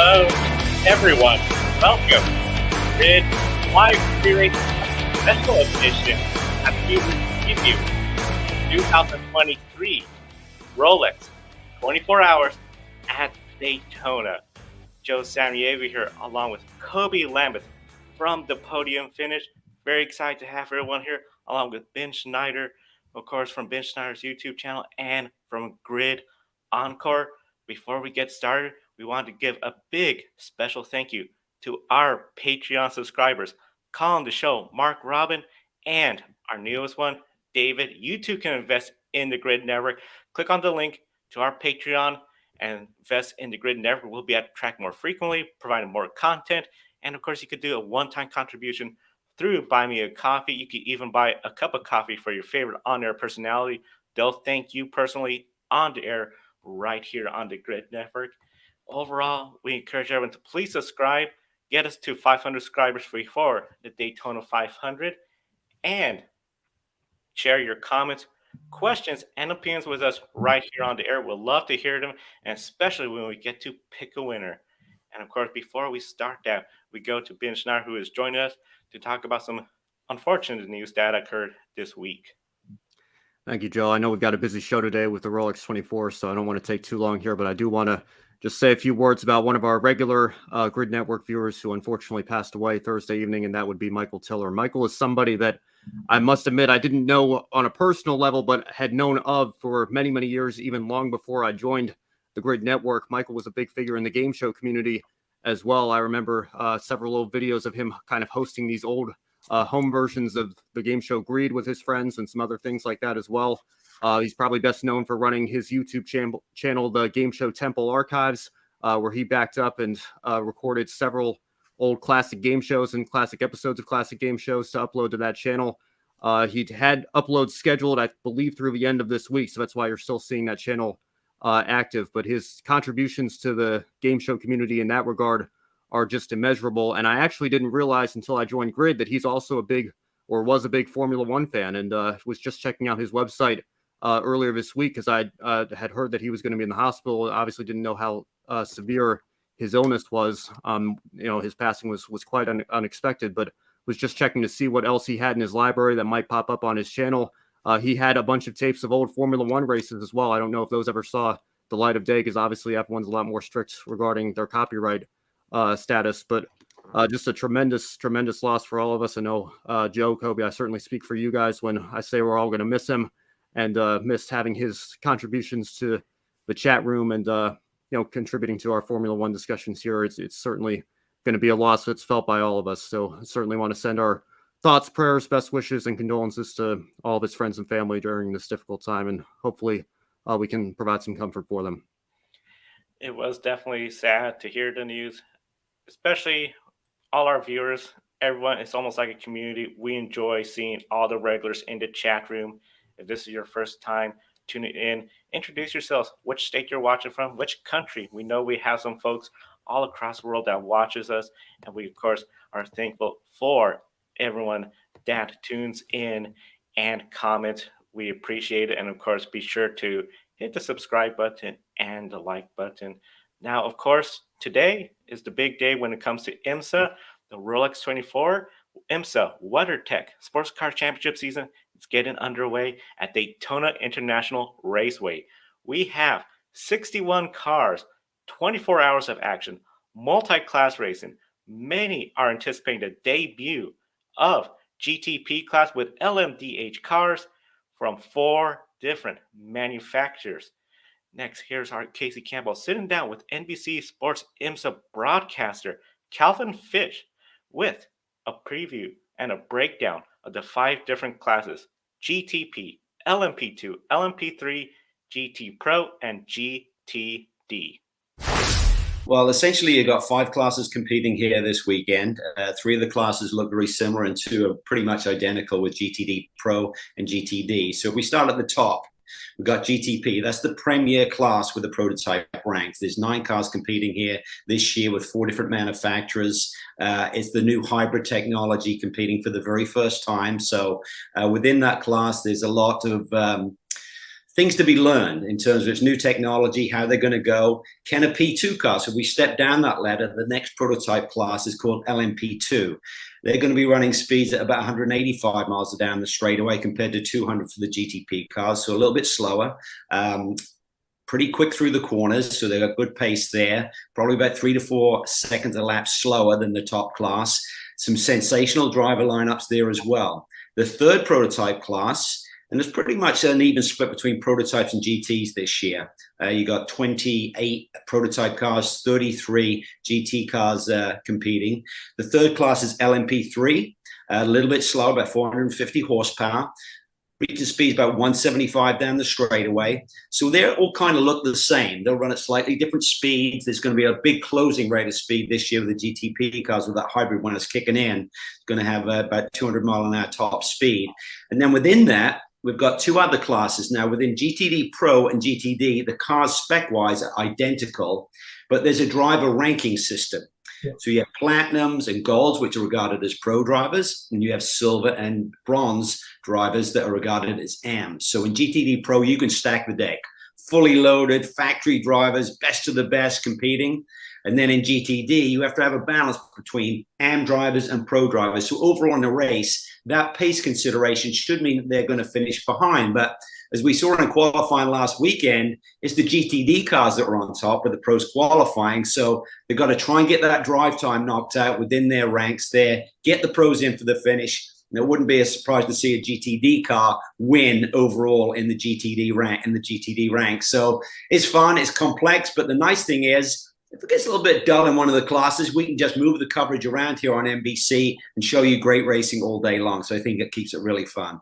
Hello, everyone. Welcome to Grid Live Series Special Edition. I'm here to give you 2023 Rolex 24 Hours at Daytona. Joe Samnieva here, along with Kobe Lambeth from the Podium Finish. Very excited to have everyone here, along with Ben Schneider, of course, from Ben Schneider's YouTube channel and from Grid Encore. Before we get started, we want to give a big special thank you to our Patreon subscribers, Colin the Show, Mark Robin, and our newest one, David. You too can invest in the Grid Network. Click on the link to our Patreon and invest in the Grid Network. We'll be at the track more frequently, providing more content. And of course, you could do a one-time contribution through Buy Me a Coffee. You could even buy a cup of coffee for your favorite on-air personality. They'll thank you personally on the air right here on the Grid Network. Overall, we encourage everyone to please subscribe, get us to 500 subscribers before the Daytona 500, and share your comments, questions, and opinions with us right here on the air. We'll love to hear them, and especially when we get to pick a winner. And of course, before we start that, we go to Ben Schneider, who is joining us to talk about some unfortunate news that occurred this week. Thank you, Joe. I know we've got a busy show today with the Rolex 24, so I don't want to take too long here, but I do want to just say a few words about one of our regular Grid Network viewers who unfortunately passed away Thursday evening, and that would be Michael Tiller. Michael is somebody that I must admit I didn't know on a personal level, but had known of for many, many years, even long before I joined the Grid Network. Michael was a big figure in the game show community as well. I remember several old videos of him kind of hosting these old home versions of the game show Greed with his friends and some other things like that as well. He's probably best known for running his YouTube channel, the Game Show Temple Archives, where he backed up and recorded several old classic game shows and classic episodes of classic game shows to upload to that channel. He'd had uploads scheduled, I believe, through the end of this week, so that's why you're still seeing that channel active. But his contributions to the game show community in that regard are just immeasurable. And I actually didn't realize until I joined Grid that he's also was a big Formula One fan, and was just checking out his website earlier this week because I had heard that he was going to be in the hospital. Obviously didn't know how severe his illness was. His passing was quite unexpected, but was just checking to see what else he had in his library that might pop up on his channel. He had a bunch of tapes of old Formula One races as well. I don't know if those ever saw the light of day because obviously F1's a lot more strict regarding their copyright status, but just a tremendous loss for all of us. I know, Joe, Kobe, I certainly speak for you guys when I say we're all going to miss him and miss having his contributions to the chat room and contributing to our Formula One discussions here. It's certainly going to be a loss that's felt by all of us. So I certainly want to send our thoughts, prayers, best wishes, and condolences to all of his friends and family during this difficult time, and hopefully we can provide some comfort for them. It was definitely sad to hear the news, especially all our viewers, everyone. It's almost like a community. We enjoy seeing all the regulars in the chat room. If this is your first time tuning in, introduce yourselves, which state you're watching from, which country. We know we have some folks all across the world that watches us, and we, of course, are thankful for everyone that tunes in and comments. We appreciate it, and of course, be sure to hit the subscribe button and the like button. Now, of course, today is the big day when it comes to IMSA, the Rolex 24. IMSA WeatherTech Sports Car Championship season is getting underway at Daytona International Raceway. We have 61 cars, 24 hours of action, multi-class racing. Many are anticipating the debut of GTP class with LMDH cars from 4 different manufacturers. Next, here's our Casey Campbell sitting down with NBC Sports IMSA broadcaster Calvin Fish with a preview and a breakdown of the 5 different classes: GTP, LMP2, LMP3, GT Pro, and GTD. Well, essentially, you got 5 classes competing here this weekend. 3 of the classes look very similar, and 2 are pretty much identical with GTD Pro and GTD. So if we start at the top, we've got GTP. That's the premier class with the prototype ranks. There's 9 cars competing here this year with 4 different manufacturers. It's the new hybrid technology competing for the very first time. So within that class, there's a lot of things to be learned in terms of its new technology, how they're going to go. Can a P2 car? So we step down that ladder. The next prototype class is called LMP2. They're going to be running speeds at about 185 miles down the straightaway compared to 200 for the GTP cars, so a little bit slower. Pretty quick through the corners, so they've got good pace there. Probably about 3 to 4 seconds a lap slower than the top class. Some sensational driver lineups there as well. The third prototype class, and there's pretty much an even split between prototypes and GTs this year. You got 28 prototype cars, 33 GT cars competing. The third class is LMP3, a little bit slower, about 450 horsepower. Reaching speeds about 175 down the straightaway. So they all kind of look the same. They'll run at slightly different speeds. There's going to be a big closing rate of speed this year with the GTP cars with that hybrid when it's kicking in. It's going to have about 200 mile an hour top speed. And then within that, we've got 2 other classes now. Within GTD Pro and GTD, the cars spec-wise are identical, but there's a driver ranking system. Yeah. So you have platinums and golds, which are regarded as pro drivers, and you have silver and bronze drivers that are regarded as AMs. So in GTD Pro, you can stack the deck. Fully loaded, factory drivers, best of the best competing. And then in GTD, you have to have a balance between AM drivers and pro drivers. So overall in the race, that pace consideration should mean that they're going to finish behind. But as we saw in qualifying last weekend, it's the GTD cars that are on top with the pros qualifying. So they've got to try and get that drive time knocked out within their ranks there, get the pros in for the finish. And it wouldn't be a surprise to see a GTD car win overall in the GTD rank. So it's fun, it's complex, but the nice thing is, if it gets a little bit dull in one of the classes, we can just move the coverage around here on NBC and show you great racing all day long. So I think it keeps it really fun.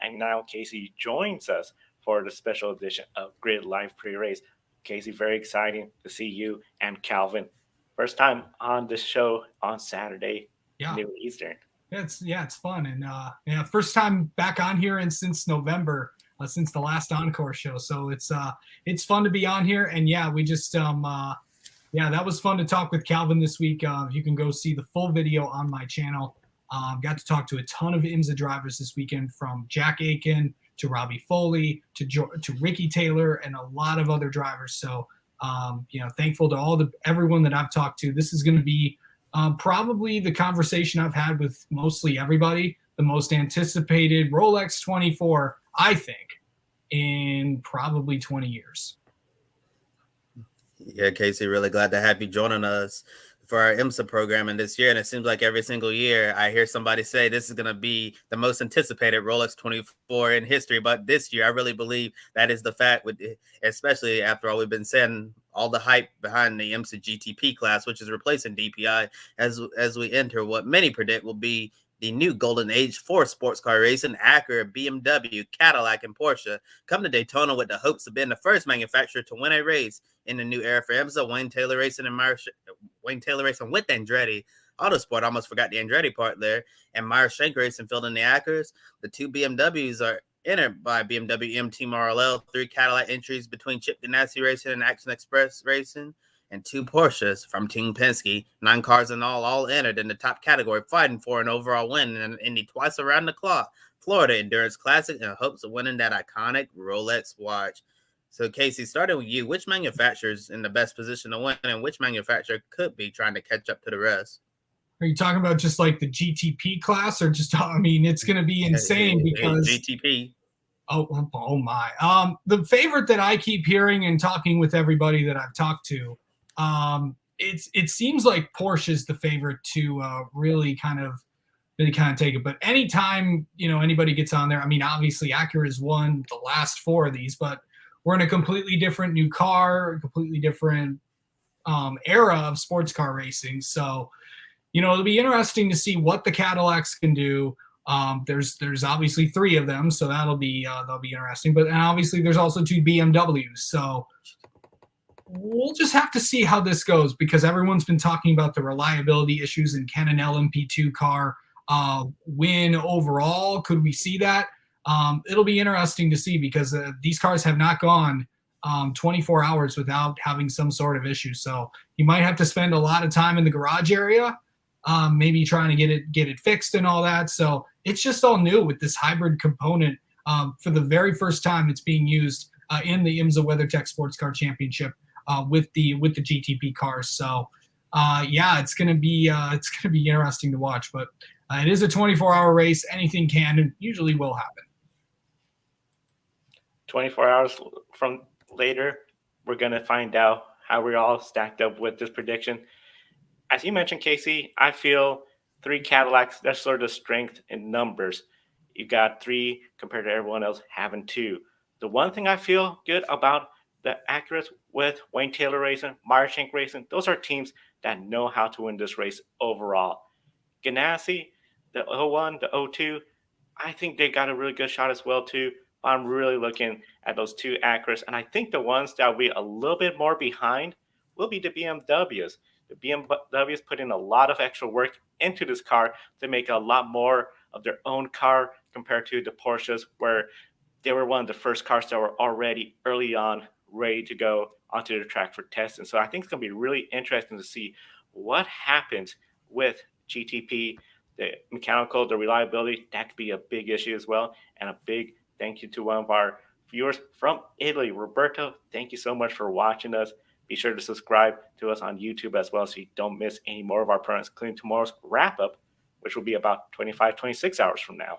And now Casey joins us for the special edition of Grid Live Pre-Race. Casey, very exciting to see you and Calvin. First time on this show on Saturday, New Eastern. It's fun. And first time back on here and since November, since the last Encore show. So it's fun to be on here. And we just that was fun to talk with Calvin this week. You can go see the full video on my channel. Got to talk to a ton of IMSA drivers this weekend, from Jack Aiken to Robbie Foley to Ricky Taylor and a lot of other drivers. So thankful to everyone that I've talked to. This is going to be probably the conversation I've had with mostly everybody, the most anticipated Rolex 24, I think, in probably 20 years. Yeah, Casey, really glad to have you joining us for our IMSA programming this year. And it seems like every single year I hear somebody say this is going to be the most anticipated Rolex 24 in history. But this year, I really believe that is the fact, especially after all we've been saying, all the hype behind the IMSA GTP class, which is replacing DPI as we enter what many predict will be the new golden age for sports car racing. Acura, BMW, Cadillac, and Porsche come to Daytona with the hopes of being the first manufacturer to win a race in the new era for IMSA. Wayne Taylor Racing with Andretti Autosport. Almost forgot the Andretti part there. And Meyer Shank Racing fielding the Acuras. The 2 BMWs are entered by BMW M Team RLL, 3 Cadillac entries between Chip Ganassi Racing and Action Express Racing, and 2 Porsches from Team Penske. 9 cars in all entered in the top category, fighting for an overall win in the twice around the clock Florida Endurance Classic in hopes of winning that iconic Rolex watch. So, Casey, starting with you, which manufacturer's in the best position to win, and which manufacturer could be trying to catch up to the rest? Are you talking about just like the GTP class, or just, it's going to be insane because GTP. Oh my. The favorite that I keep hearing and talking with everybody that I've talked to, it seems like Porsche is the favorite to really kind of take it. But anytime, anybody gets on there, obviously Acura has won the last 4 of these, but we're in a completely different new car, a completely different era of sports car racing. So, it'll be interesting to see what the Cadillacs can do. There's obviously 3 of them, so that'll be interesting. But obviously there's also 2 BMWs. So we'll just have to see how this goes, because everyone's been talking about the reliability issues, and can an LMP2 car win overall? Could we see that? It'll be interesting to see, because these cars have not gone 24 hours without having some sort of issue. So you might have to spend a lot of time in the garage area, maybe trying to get it fixed and all that. So it's just all new with this hybrid component For the very first time, it's being used in the IMSA WeatherTech Sports Car Championship with the GTP cars. So yeah, it's gonna be interesting to watch. But it is a 24-hour race. Anything can and usually will happen. 24 hours from later, we're going to find out how we're all stacked up with this prediction. As you mentioned, Casey, I feel 3 Cadillacs, that's sort of strength in numbers. You got 3 compared to everyone else having 2. The one thing I feel good about the Acuras with Wayne Taylor Racing, Meyer-Shank Racing, those are teams that know how to win this race overall. Ganassi, the 01, the 02, I think they got a really good shot as well too. I'm really looking at those 2 Acuras, and I think the ones that will be a little bit more behind will be the BMWs. The BMWs put in a lot of extra work into this car to make a lot more of their own car compared to the Porsches, where they were one of the first cars that were already early on ready to go onto the track for testing. So I think it's going to be really interesting to see what happens with GTP, the mechanical, the reliability. That could be a big issue as well, and a big thank you to one of our viewers from Italy, Roberto. Thank you so much for watching us. Be sure to subscribe to us on YouTube as well so you don't miss any more of our programs, including tomorrow's wrap-up, which will be about 25, 26 hours from now.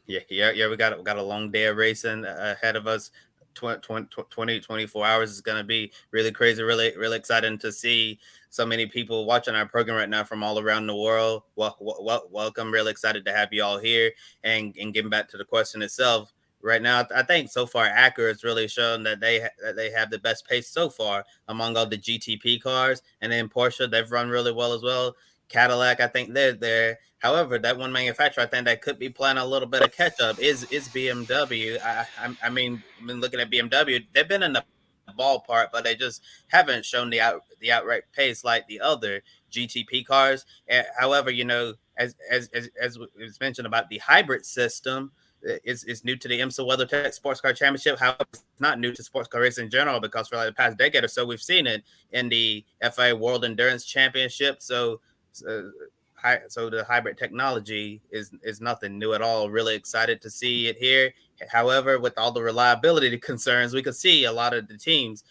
Yeah. We got a long day of racing ahead of us. 24 hours is going to be really crazy, really exciting to see so many people watching our program right now from all around the world. Welcome. Really excited to have you all here. And getting back to the question itself, right now, I think so far Acura has really shown that they have the best pace so far among all the GTP cars. And then Porsche, they've run really well as well. Cadillac, I think they're there. However, that one manufacturer I think that could be playing a little bit of catch up is BMW. I mean, looking at BMW, they've been in the ballpark, but they just haven't shown the outright pace like the other GTP cars. However, as was mentioned about the hybrid system, is new to the IMSA WeatherTech Sports Car Championship. However, it's not new to sports car racing in general, because for like the past decade or so, we've seen it in the FIA World Endurance Championship. So the hybrid technology is nothing new at all. Really excited to see it here. However, with all the reliability concerns, we could see a lot of the teams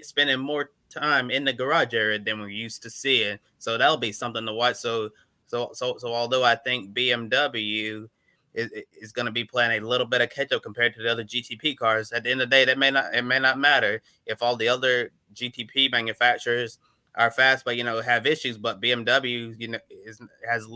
spending more time in the garage area than we're used to seeing. So that'll be something to watch. So although I think BMW is going to be playing a little bit of catch up compared to the other GTP cars, at the end of the day, it may not matter if all the other GTP manufacturers are fast, but have issues. But BMW, has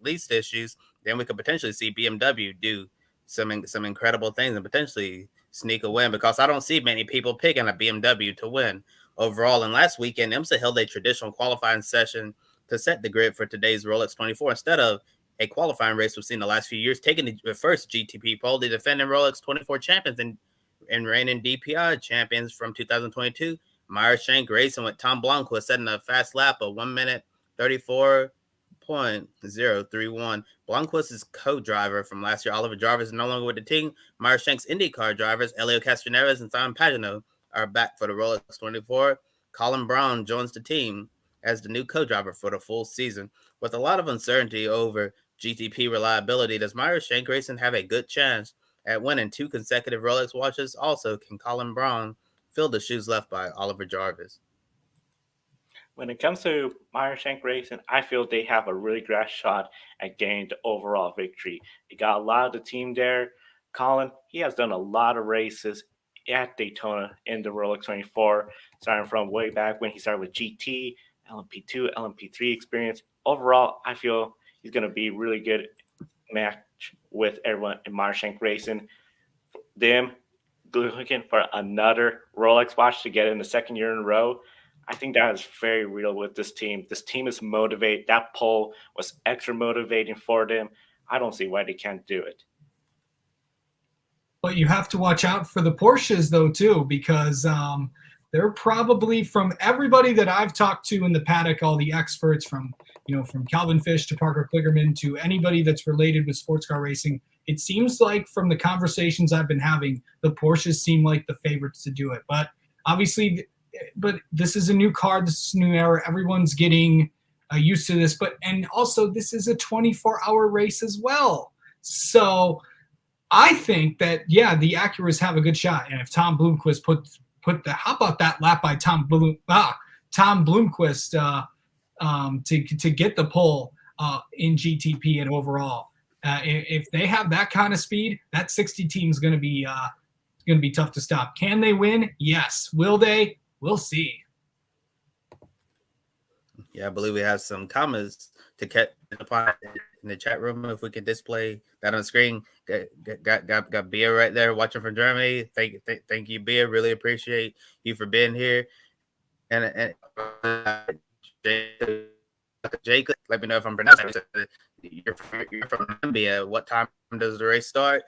least issues. Then we could potentially see BMW do some incredible things and potentially sneak a win, because I don't see many people picking a BMW to win overall. And last weekend, IMSA held a traditional qualifying session to set the grid for today's Rolex 24 instead of a qualifying race we've seen the last few years. Taking the first GTP pole, the defending Rolex 24 champions and reigning DPI champions from 2022. Meyer-Shank Racing with Tom Blomqvist setting a fast lap of 1 minute 34.031. Blomqvist is co-driver from last year. Oliver Jarvis is no longer with the team. Meyer-Shank's IndyCar drivers, Elio Castroneves and Simon Pagenaud, are back for the Rolex 24. Colin Brown joins the team as the new co-driver for the full season. With a lot of uncertainty over GTP reliability, does Meyer-Shank Racing have a good chance at winning 2 consecutive Rolex watches? Also, can Colin Brown fill the shoes left by Oliver Jarvis? When it comes to Meyer-Shank Racing, I feel they have a really great shot at getting the overall victory. You got a lot of the team there. Colin, he has done a lot of races at Daytona in the Rolex 24, starting from way back when he started with GT, LMP2, LMP3 experience. Overall, I feel he's going to be really good match with everyone in Meyer-Shank Racing. Them looking for another Rolex watch to get in the second year in a row. I think that is very real with this team. This team is motivated. That pole was extra motivating for them. I don't see why they can't do it. But you have to watch out for the Porsches, though, too, because they're probably, from everybody that I've talked to in the paddock, all the experts from Calvin Fish to Parker Kligerman to anybody that's related with sports car racing, it seems like from the conversations I've been having, the Porsches seem like the favorites to do it. But obviously, this is a new car. This is a new era. Everyone's getting used to this. And also, this is a 24-hour race as well. So I think that, yeah, the Acuras have a good shot. And if Tom Bloomquist how about that lap by Tom Bloomquist to get the pole in GTP and overall. If they have that kind of speed, that 60 team is going to be tough to stop. Can they win? Yes. Will they? We'll see. Yeah, I believe we have some comments to catch upon in the chat room. If we could display that on the screen, got Bia right there watching from Germany. Thank you, Bia. Really appreciate you for being here. And Jake, let me know if I'm pronouncing it. You're from Zambia. What time does the race start?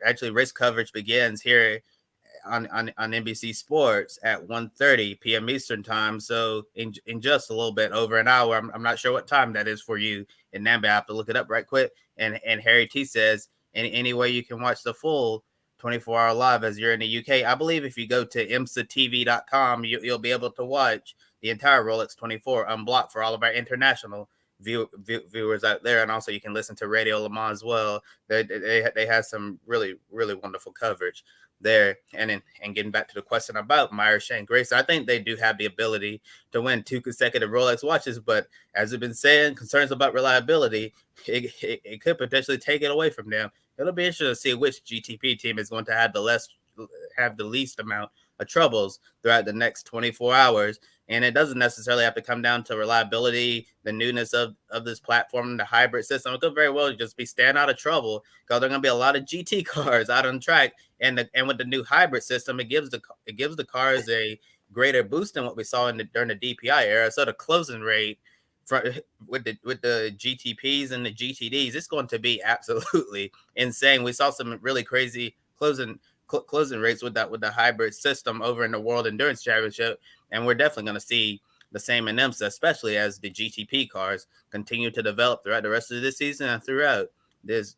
Actually, race coverage begins here on NBC Sports at 1:30 p.m. Eastern time. So in just a little bit over an hour. I'm not sure what time that is for you in Zambia. I have to look it up right quick. And Harry T says any way you can watch the full 24-hour live as you're in the UK. I believe if you go to IMSATV.com, you'll be able to watch the entire Rolex 24 unblocked for all of our international viewers out there. And also you can listen to Radio Le Mans as well. They have some really, really wonderful coverage there. And getting back to the question about Meyer Shank Grace, I think they do have the ability to win 2 consecutive Rolex watches, but as we've been saying, concerns about reliability, it could potentially take it away from them. It'll be interesting to see which GTP team is going to have the least amount of troubles throughout the next 24 hours. And it doesn't necessarily have to come down to reliability, the newness of this platform, the hybrid system. It could very well just be staying out of trouble because there are going to be a lot of GT cars out on track. And with the new hybrid system, it gives the cars a greater boost than what we saw during the DPI era. So the closing rate with the GTPs and the GTDs, it's going to be absolutely insane. We saw some really crazy closing rates with the hybrid system over in the World Endurance Championship, and we're definitely going to see the same in IMSA, especially as the GTP cars continue to develop throughout the rest of this season and throughout this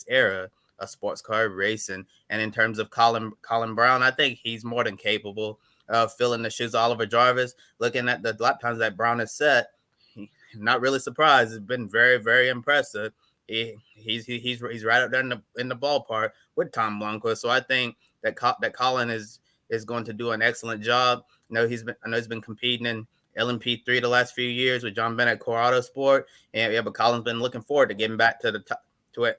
era of sports car racing. And in terms of Colin Brown, I think he's more than capable of filling the shoes of Oliver Jarvis. Looking at the lap times that Brown has set, not really surprised. It's been very, very impressive. He's right up there in the ballpark with Tom Blomqvist. So I think that Colin is going to do an excellent job. I know he's been competing in LMP3 the last few years with John Bennett Core Autosport, and but Colin's been looking forward to getting back to the top to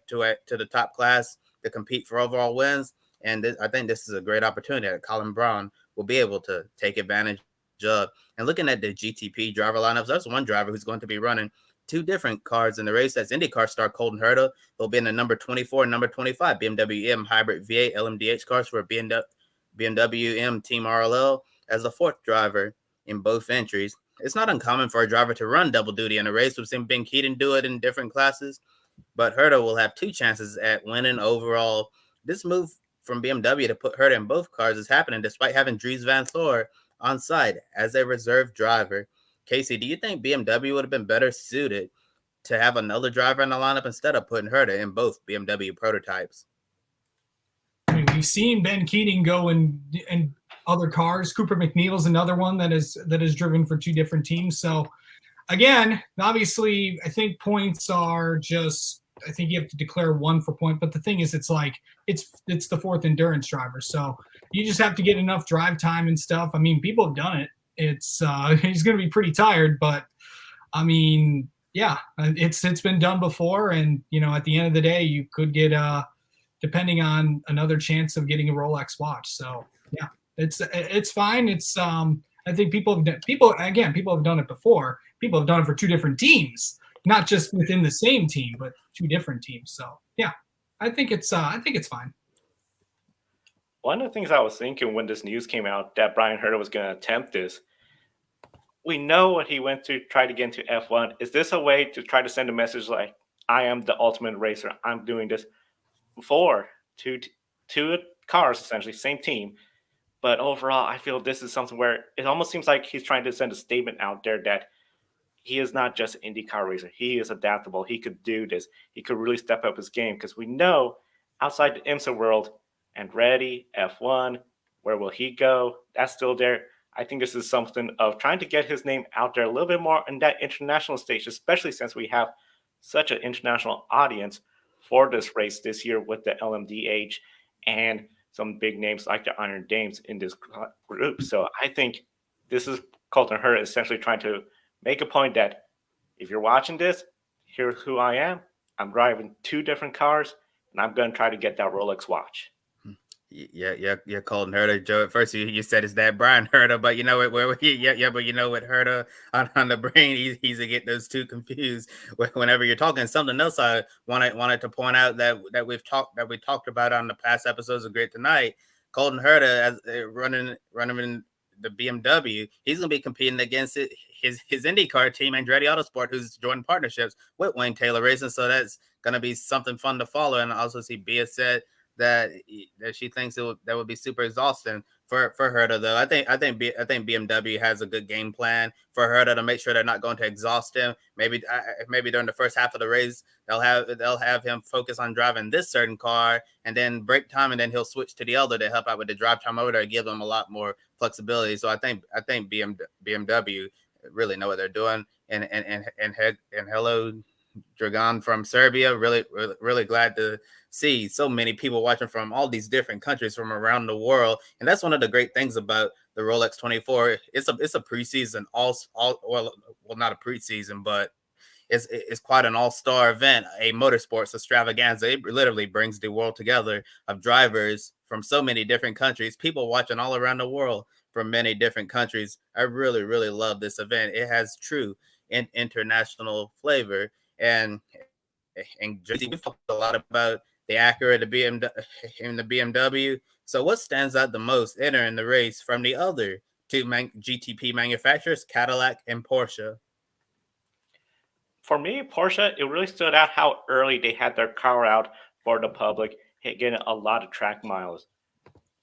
the top class to compete for overall wins. And I think this is a great opportunity that Colin Brown will be able to take advantage of. And looking at the GTP driver lineups, there's one driver who's going to be running 2 different cars in the race. That's IndyCar star Colton Herta. He'll be in the number 24 and number 25 BMW M Hybrid V8 LMDH cars for BMW M Team RLL as the 4th driver in both entries. It's not uncommon for a driver to run double duty in a race. We've seen Ben Keaton do it in different classes, but Herta will have 2 chances at winning overall. This move from BMW to put Herta in both cars is happening despite having Dries Van Thor on site as a reserve driver. Casey, do you think BMW would have been better suited to have another driver in the lineup instead of putting Herta in both BMW prototypes? I mean, we've seen Ben Keating go in other cars. Cooper McNeil's another one that is driven for 2 different teams. So again, obviously, I think points are just, I think you have to declare 1 for point. But the thing is, it's like it's the 4th endurance driver. So you just have to get enough drive time and stuff. I mean, people have done it. It's he's going to be pretty tired, but I mean, yeah, it's been done before. And at the end of the day, you could get depending on another chance of getting a Rolex watch. So yeah, it's fine. It's I think people have done it before. People have done it for 2 different teams, not just within the same team, but 2 different teams. So yeah, I think it's fine. One of the things I was thinking when this news came out that Brian Herta was going to attempt this, we know what he went to try to get into F1. Is this a way to try to send a message like, I am the ultimate racer. I'm doing this for two cars, essentially, same team. But overall, I feel this is something where it almost seems like he's trying to send a statement out there that he is not just an IndyCar racer. He is adaptable. He could do this. He could really step up his game because we know outside the IMSA world, Andretti, F1, where will he go? That's still there. I think this is something of trying to get his name out there a little bit more in that international stage, especially since we have such an international audience for this race this year with the LMDH and some big names like the Iron Dames in this group. So I think this is Colton Herta essentially trying to make a point that if you're watching this, here's who I am. I'm driving 2 different cars, and I'm going to try to get that Rolex watch. You're Colton Herta, Joe. At first, you said it's that Brian Herta, but you know what? But you know what Herta on the brain, he's to get those two confused whenever you're talking. Something else I wanted to point out that we talked about on the past episodes of Great Tonight. Colton Herta as running in the BMW, he's going to be competing against his IndyCar team, Andretti Autosport, who's joined partnerships with Wayne Taylor Racing. So that's going to be something fun to follow. And I also see Bia said that she thinks that would be super exhausting for Herta, though. I think BMW has a good game plan for Herta to make sure they're not going to exhaust him. Maybe during the first half of the race they'll have him focus on driving this certain car, and then break time, and then he'll switch to the other to help out with the drive time over there, give them a lot more flexibility. So I think BMW really know what they're doing. And hello, Dragan from Serbia. Really glad to see so many people watching from all these different countries from around the world. And that's one of the great things about the Rolex 24. It's a preseason not a preseason, but it's quite an all-star event, a motorsports extravaganza. It literally brings the world together of drivers from so many different countries, people watching all around the world from many different countries. I really love this event. It has true international flavor. And we've talked a lot about the Acura, the BMW. So what stands out the most entering the race from the other two GTP manufacturers, Cadillac and Porsche? For me, Porsche, it really stood out how early they had their car out for the public, getting a lot of track miles.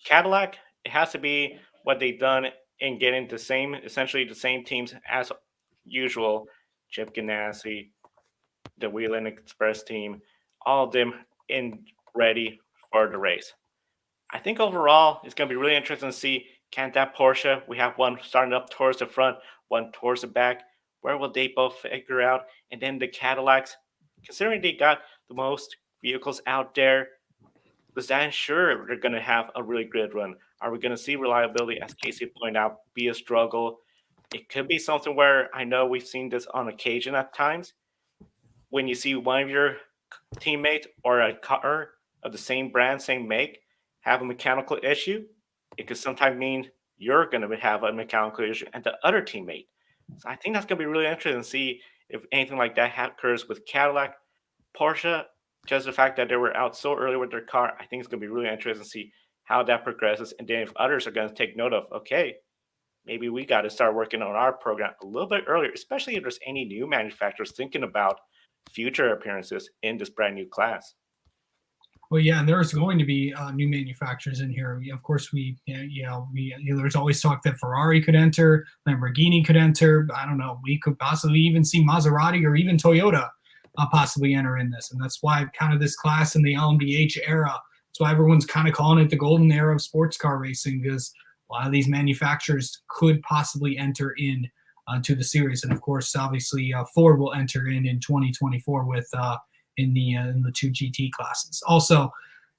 Cadillac, it has to be what they've done in getting essentially the same teams as usual. Chip Ganassi, the Whelen Express team, all of them in ready for the race. I think overall it's going to be really interesting to see, can that Porsche, we have one starting up towards the front, one towards the back, where will they both figure out? And then the Cadillacs, considering they got the most vehicles out there, does that ensure they're going to have a really good run? Are we going to see reliability, as Casey pointed out, be a struggle? It could be something where, I know we've seen this on occasion at times, when you see one of your teammates or a car of the same brand, same make, have a mechanical issue, it could sometimes mean you're going to have a mechanical issue and the other teammate. So I think that's going to be really interesting to see if anything like that occurs with Cadillac. Porsche, just the fact that they were out so early with their car, I think it's going to be really interesting to see how that progresses. And then if others are going to take note of, okay, maybe we got to start working on our program a little bit earlier, especially if there's any new manufacturers thinking about future appearances in this brand new class. Well, yeah, and there's going to be new manufacturers in here. Of course, there's always talk that Ferrari could enter, Lamborghini could enter. I don't know. We could possibly even see Maserati or even Toyota possibly enter in this, and that's why kind of this class in the LMDH era. That's why everyone's kind of calling it the golden era of sports car racing, because a lot of these manufacturers could possibly enter in to the series. And of course, obviously, Ford will enter in 2024 with in the 2 GT classes. Also,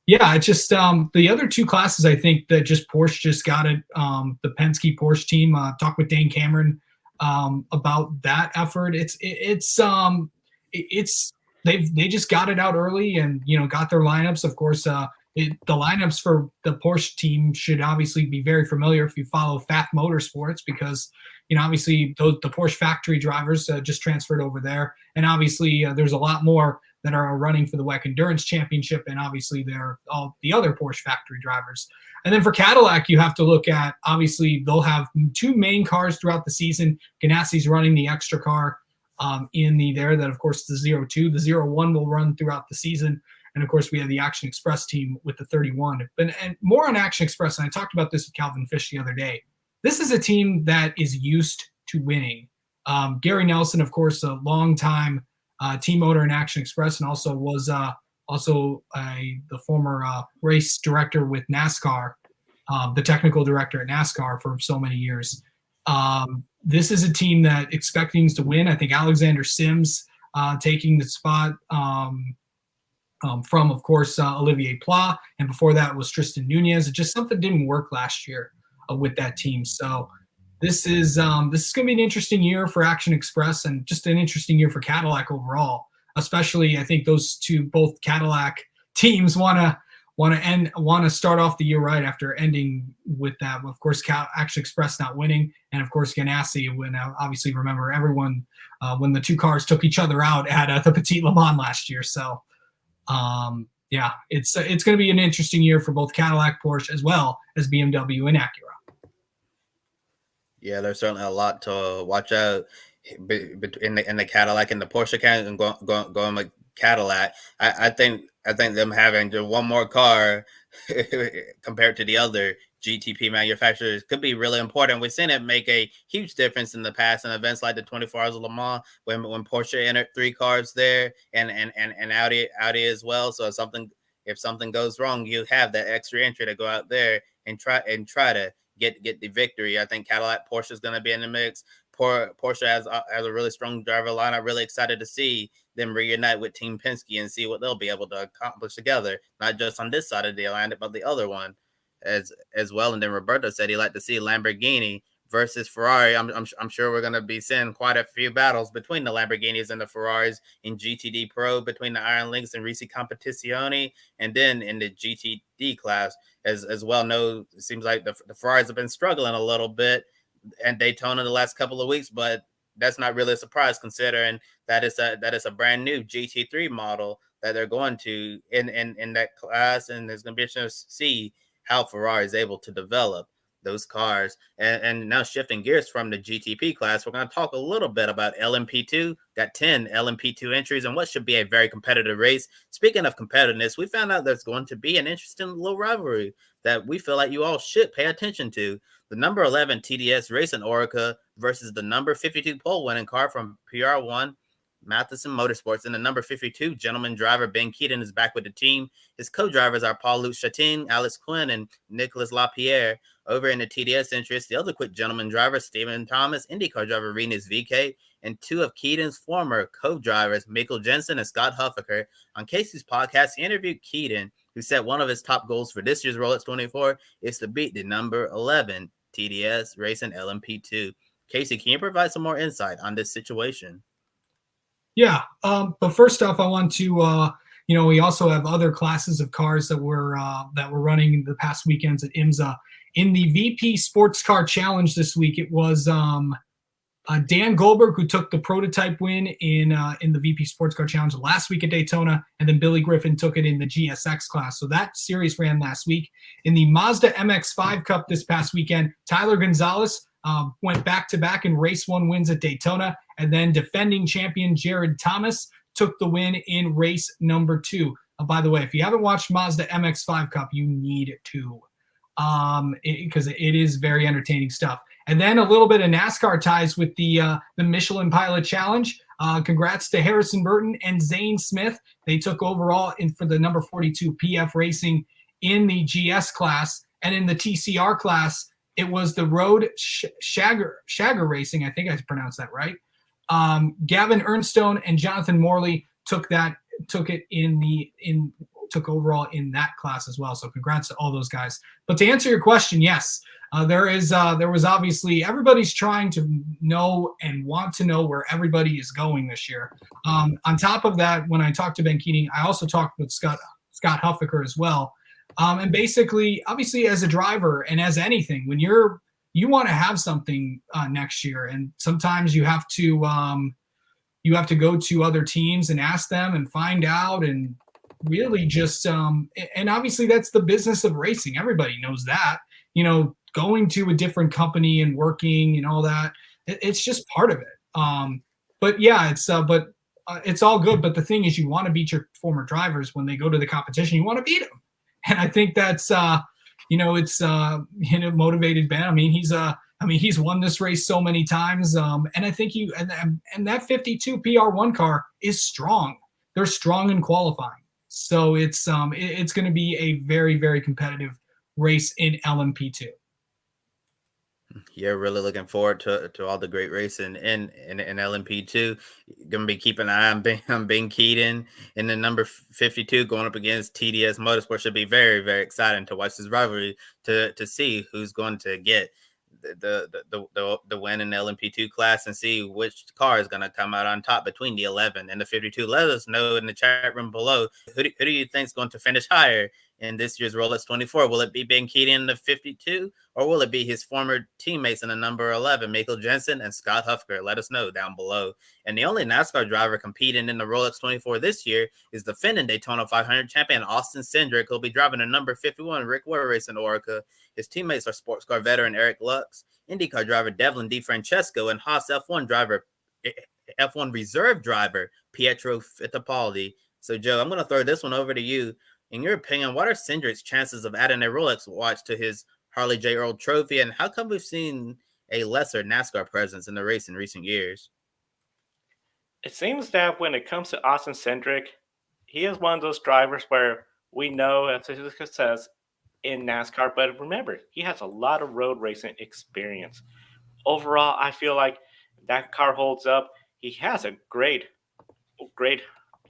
yeah, it's just the other 2 classes. I think that just Porsche just got it. The Penske Porsche team talked with Dane Cameron about that effort. They just got it out early and got their lineups. Of course, the lineups for the Porsche team should obviously be very familiar if you follow FAF Motorsports, because obviously the Porsche factory drivers just transferred over there, and obviously there's a lot more that are running for the WEC Endurance Championship, and obviously they're all the other Porsche factory drivers. And then for Cadillac, you have to look at, obviously they'll have 2 main cars throughout the season. Ganassi's running the extra car that, of course, the 02. The 01 will run throughout the season. And of course, we have the Action Express team with the 31. And more on Action Express, and I talked about this with Calvin Fish the other day. This is a team that is used to winning. Gary Nelson, of course, a longtime team owner in Action Express, and also was the former race director with NASCAR, the technical director at NASCAR for so many years. This is a team that expecting to win. I think Alexander Sims taking the spot from, of course, Olivier Pla, and before that was Tristan Nunez. It just something didn't work last year with that team. So this is going to be an interesting year for Action Express, and just an interesting year for Cadillac overall. Especially, I think both Cadillac teams want to start off the year right after ending with that. Of course, Action Express not winning, and of course Ganassi. When obviously remember everyone when the two cars took each other out at the Petit Le Mans last year. So. Yeah, it's going to be an interesting year for both Cadillac, Porsche, as well as BMW and Acura. Yeah, there's certainly a lot to watch out in the Cadillac and the Porsche account, and going with Cadillac. I think them having just one more car compared to the other GTP manufacturers could be really important. We've seen it make a huge difference in the past in events like the 24 Hours of Le Mans when Porsche entered 3 cars there and Audi as well. So if something goes wrong, you have that extra entry to go out there and try to get the victory. I think Cadillac, Porsche is going to be in the mix. Porsche has a really strong driver line. I'm really excited to see them reunite with Team Penske and see what they'll be able to accomplish together, not just on this side of the Atlantic, but the other one as well. And then Roberto said he'd like to see Lamborghini versus Ferrari. I'm sure we're going to be seeing quite a few battles between the Lamborghinis and the Ferraris in GTD Pro, between the Iron Lynx and Risi Competizione, and then in the GTD class as well. No, it seems like the Ferraris have been struggling a little bit and Daytona the last couple of weeks, but that's not really a surprise considering that is a brand new GT3 model that they're going to in that class, and there's going to be interesting to see how Ferrari is able to develop those cars. And now shifting gears from the GTP class, we're going to talk a little bit about LMP2. Got 10 LMP2 entries and what should be a very competitive race. Speaking of competitiveness, we found out there's going to be an interesting little rivalry that we feel like you all should pay attention to. The number 11 TDS Racing Orica versus the number 52 pole winning car from PR1 Matheson Motorsports, and the number 52 gentleman driver Ben Keaton is back with the team. His co-drivers are Paul-Luc Chatin, Alex Quinn, and Nicolas Lapierre. Over in the TDS interest, the other quick gentleman driver, Stephen Thomas, IndyCar driver Rinus VK, and 2 of Keaton's former co-drivers, Mikkel Jensen and Scott Huffaker. On Casey's podcast, he interviewed Keaton, who said one of his top goals for this year's Rolex 24 is to beat the number 11 TDS Racing LMP2. Casey, can you provide some more insight on this situation? Yeah, but first off, I want to, we also have other classes of cars that were running the past weekends at IMSA. In the VP Sports Car Challenge this week, it was Dan Goldberg who took the prototype win in the VP Sports Car Challenge last week at Daytona, and then Billy Griffin took it in the GSX class. So that series ran last week. In the Mazda MX-5 Cup this past weekend, Tyler Gonzalez went back-to-back in race 1 wins at Daytona, and then defending champion Jared Thomas took the win in race number 2. By the way, if you haven't watched Mazda MX-5 Cup, you need to, because it is very entertaining stuff. And then a little bit of NASCAR ties with the Michelin Pilot Challenge. Congrats to Harrison Burton and Zane Smith. They took overall for the number 42 PF Racing in the GS class, and in the TCR class, it was the Road Shagger Racing. I think I pronounced that right. Gavin Ernstone and Jonathan Morley took overall in that class as well. So congrats to all those guys. But to answer your question, yes, there was obviously everybody's trying to know and want to know where everybody is going this year. On top of that, when I talked to Ben Keating, I also talked with Scott Huffaker as well. And basically, obviously, as a driver and as anything, when you want to have something next year, and sometimes you have to go to other teams and ask them and find out, and really just and obviously that's the business of racing. Everybody knows that, going to a different company and working and all that, it's just part of it. But yeah, it's all good. But the thing is, you want to beat your former drivers when they go to the competition. You want to beat them, and I think that's it's motivated Ben. I mean, he's won this race so many times, and I think and that 52 PR1 car is strong. They're strong in qualifying, so it's going to be a very, very competitive race in LMP2. Yeah, really looking forward to all the great racing in LMP2. Gonna be keeping an eye on Ben Keaton in the number 52 going up against TDS Motorsport. Should be very, very exciting to watch this rivalry to see who's going to get the win in the LMP2 class and see which car is going to come out on top between the 11 and the 52. Let us know in the chat room below. Who do you think is going to finish higher in this year's Rolex 24? Will it be Ben Keaton in the 52, or will it be his former teammates in the number 11, Michael Jensen and Scott Hufker? Let us know down below. And the only NASCAR driver competing in the Rolex 24 this year is the defending Daytona 500 champion Austin Cindric, who'll be driving the number 51 Rick Ware racing Orica. His teammates are sports car veteran Eric Lux, IndyCar driver Devlin DeFrancesco, and Haas F1 reserve driver Pietro Fittipaldi. So, Joe, I'm going to throw this one over to you. In your opinion, what are Cindric's chances of adding a Rolex watch to his Harley J. Earl trophy, and how come we've seen a lesser NASCAR presence in the race in recent years? It seems that when it comes to Austin Cindric, he is one of those drivers where we know as his success in NASCAR, but remember, he has a lot of road racing experience. Overall, I feel like that car holds up. He has a great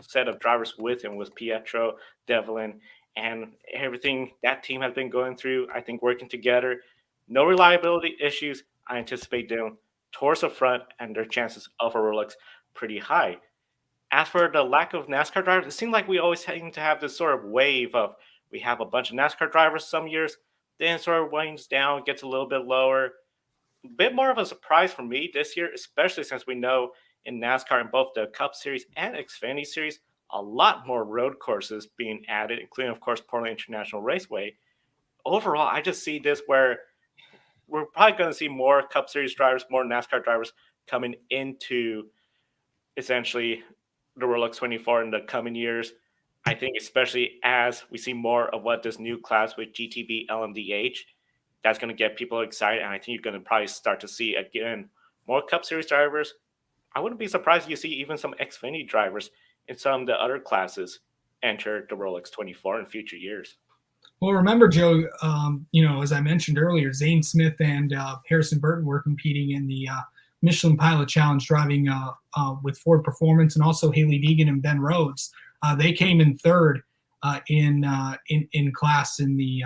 set of drivers with him, with Pietro, Devlin, and everything that team has been going through. I think working together, no reliability issues. I anticipate them towards the front and their chances of a Rolex pretty high. As for the lack of NASCAR drivers, it seems like we always seem to have this sort of wave of we have a bunch of NASCAR drivers some years, then it sort of winds down, gets a little bit lower. A bit more of a surprise for me this year, especially since we know in NASCAR in both the Cup Series and Xfinity Series, a lot more road courses being added, including, of course, Portland International Raceway. Overall, I just see this where we're probably going to see more Cup Series drivers, more NASCAR drivers coming into essentially the Rolex 24 in the coming years. I think especially as we see more of what this new class with GTB LMDH, that's going to get people excited. And I think you're going to probably start to see, again, more Cup Series drivers. I wouldn't be surprised if you see even some Xfinity drivers in some of the other classes enter the Rolex 24 in future years. Well, remember, Joe, as I mentioned earlier, Zane Smith and Harrison Burton were competing in the Michelin Pilot Challenge, driving with Ford Performance, and also Haley Deegan and Ben Rhodes. They came in third in class in the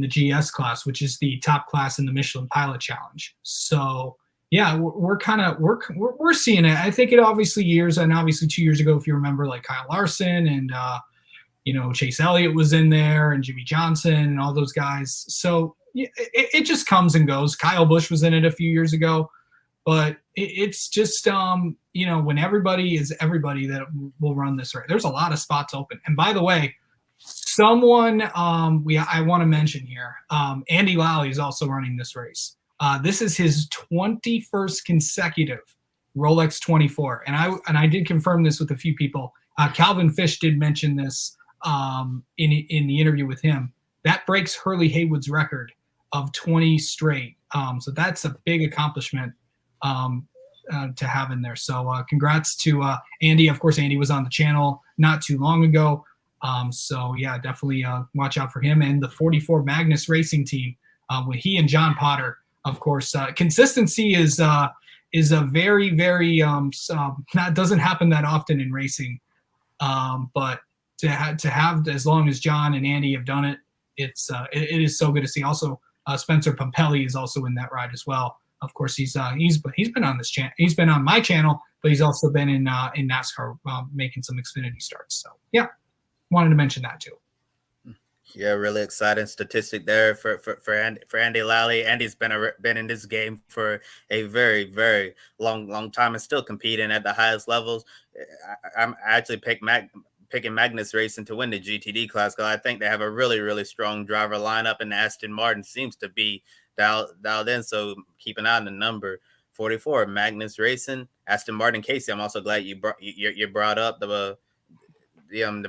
GS class, which is the top class in the Michelin Pilot Challenge. So yeah, we're seeing it. I think it obviously 2 years ago, if you remember, like Kyle Larson and Chase Elliott was in there, and Jimmy Johnson and all those guys. So it just comes and goes. Kyle Busch was in it a few years ago, but it's just when everybody is everybody that will run this race. There's a lot of spots open. And by the way, someone I want to mention here, Andy Lally is also running this race. This is his 21st consecutive Rolex 24, and I did confirm this with a few people. Calvin Fish did mention this in the interview with him. That breaks Hurley Haywood's record of 20 straight. So that's a big accomplishment to have in there. So congrats to Andy. Of course, Andy was on the channel not too long ago. So yeah, definitely watch out for him and the 44 Magnus Racing team with he and John Potter. Of course, consistency is a very, very that doesn't happen that often in racing. But to have as long as John and Andy have done it, it is so good to see. Also, Spencer Pompelli is also in that ride as well. Of course, he's been on this channel. He's been on my channel, but he's also been in NASCAR making some Xfinity starts. So yeah, wanted to mention that too. Yeah, really exciting statistic there for Andy Lally. Andy's been in this game for a very, very long time and still competing at the highest levels. I'm actually picking Magnus Racing to win the GTD class because I think they have a really, really strong driver lineup, and Aston Martin seems to be dialed in. So keep an eye on the number 44, Magnus Racing, Aston Martin. Casey, I'm also glad you brought up the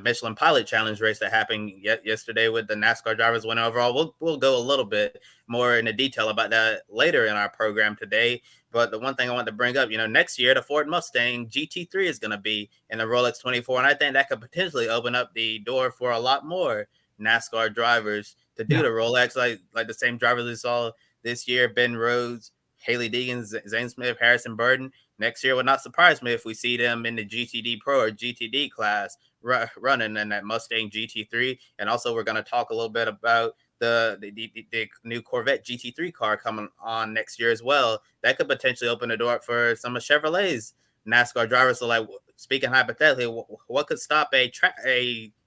Michelin Pilot Challenge race that happened yesterday with the NASCAR drivers winning overall. We'll go a little bit more into detail about that later in our program today. But the one thing I want to bring up, next year the Ford Mustang GT3 is going to be in the Rolex 24, and I think that could potentially open up the door for a lot more NASCAR drivers to do the Rolex, like the same drivers we saw this year, Ben Rhodes, Haley Deegan, Zane Smith, Harrison Burton. Next year would not surprise me if we see them in the GTD Pro or GTD class running in that Mustang GT3. And also we're going to talk a little bit about the new Corvette GT3 car coming on next year as well. That could potentially open the door for some of Chevrolet's NASCAR drivers. So, like, speaking hypothetically, what could stop a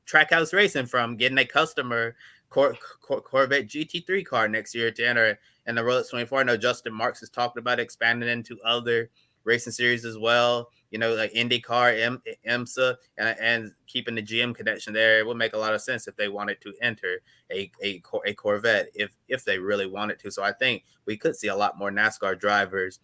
Trackhouse Racing from getting a customer Corvette GT3 car next year to enter in the Rolex 24? I know Justin Marks has talked about expanding into other racing series as well, like IndyCar, IMSA, and keeping the GM connection there. It would make a lot of sense if they wanted to enter a Corvette if they really wanted to. So I think we could see a lot more NASCAR drivers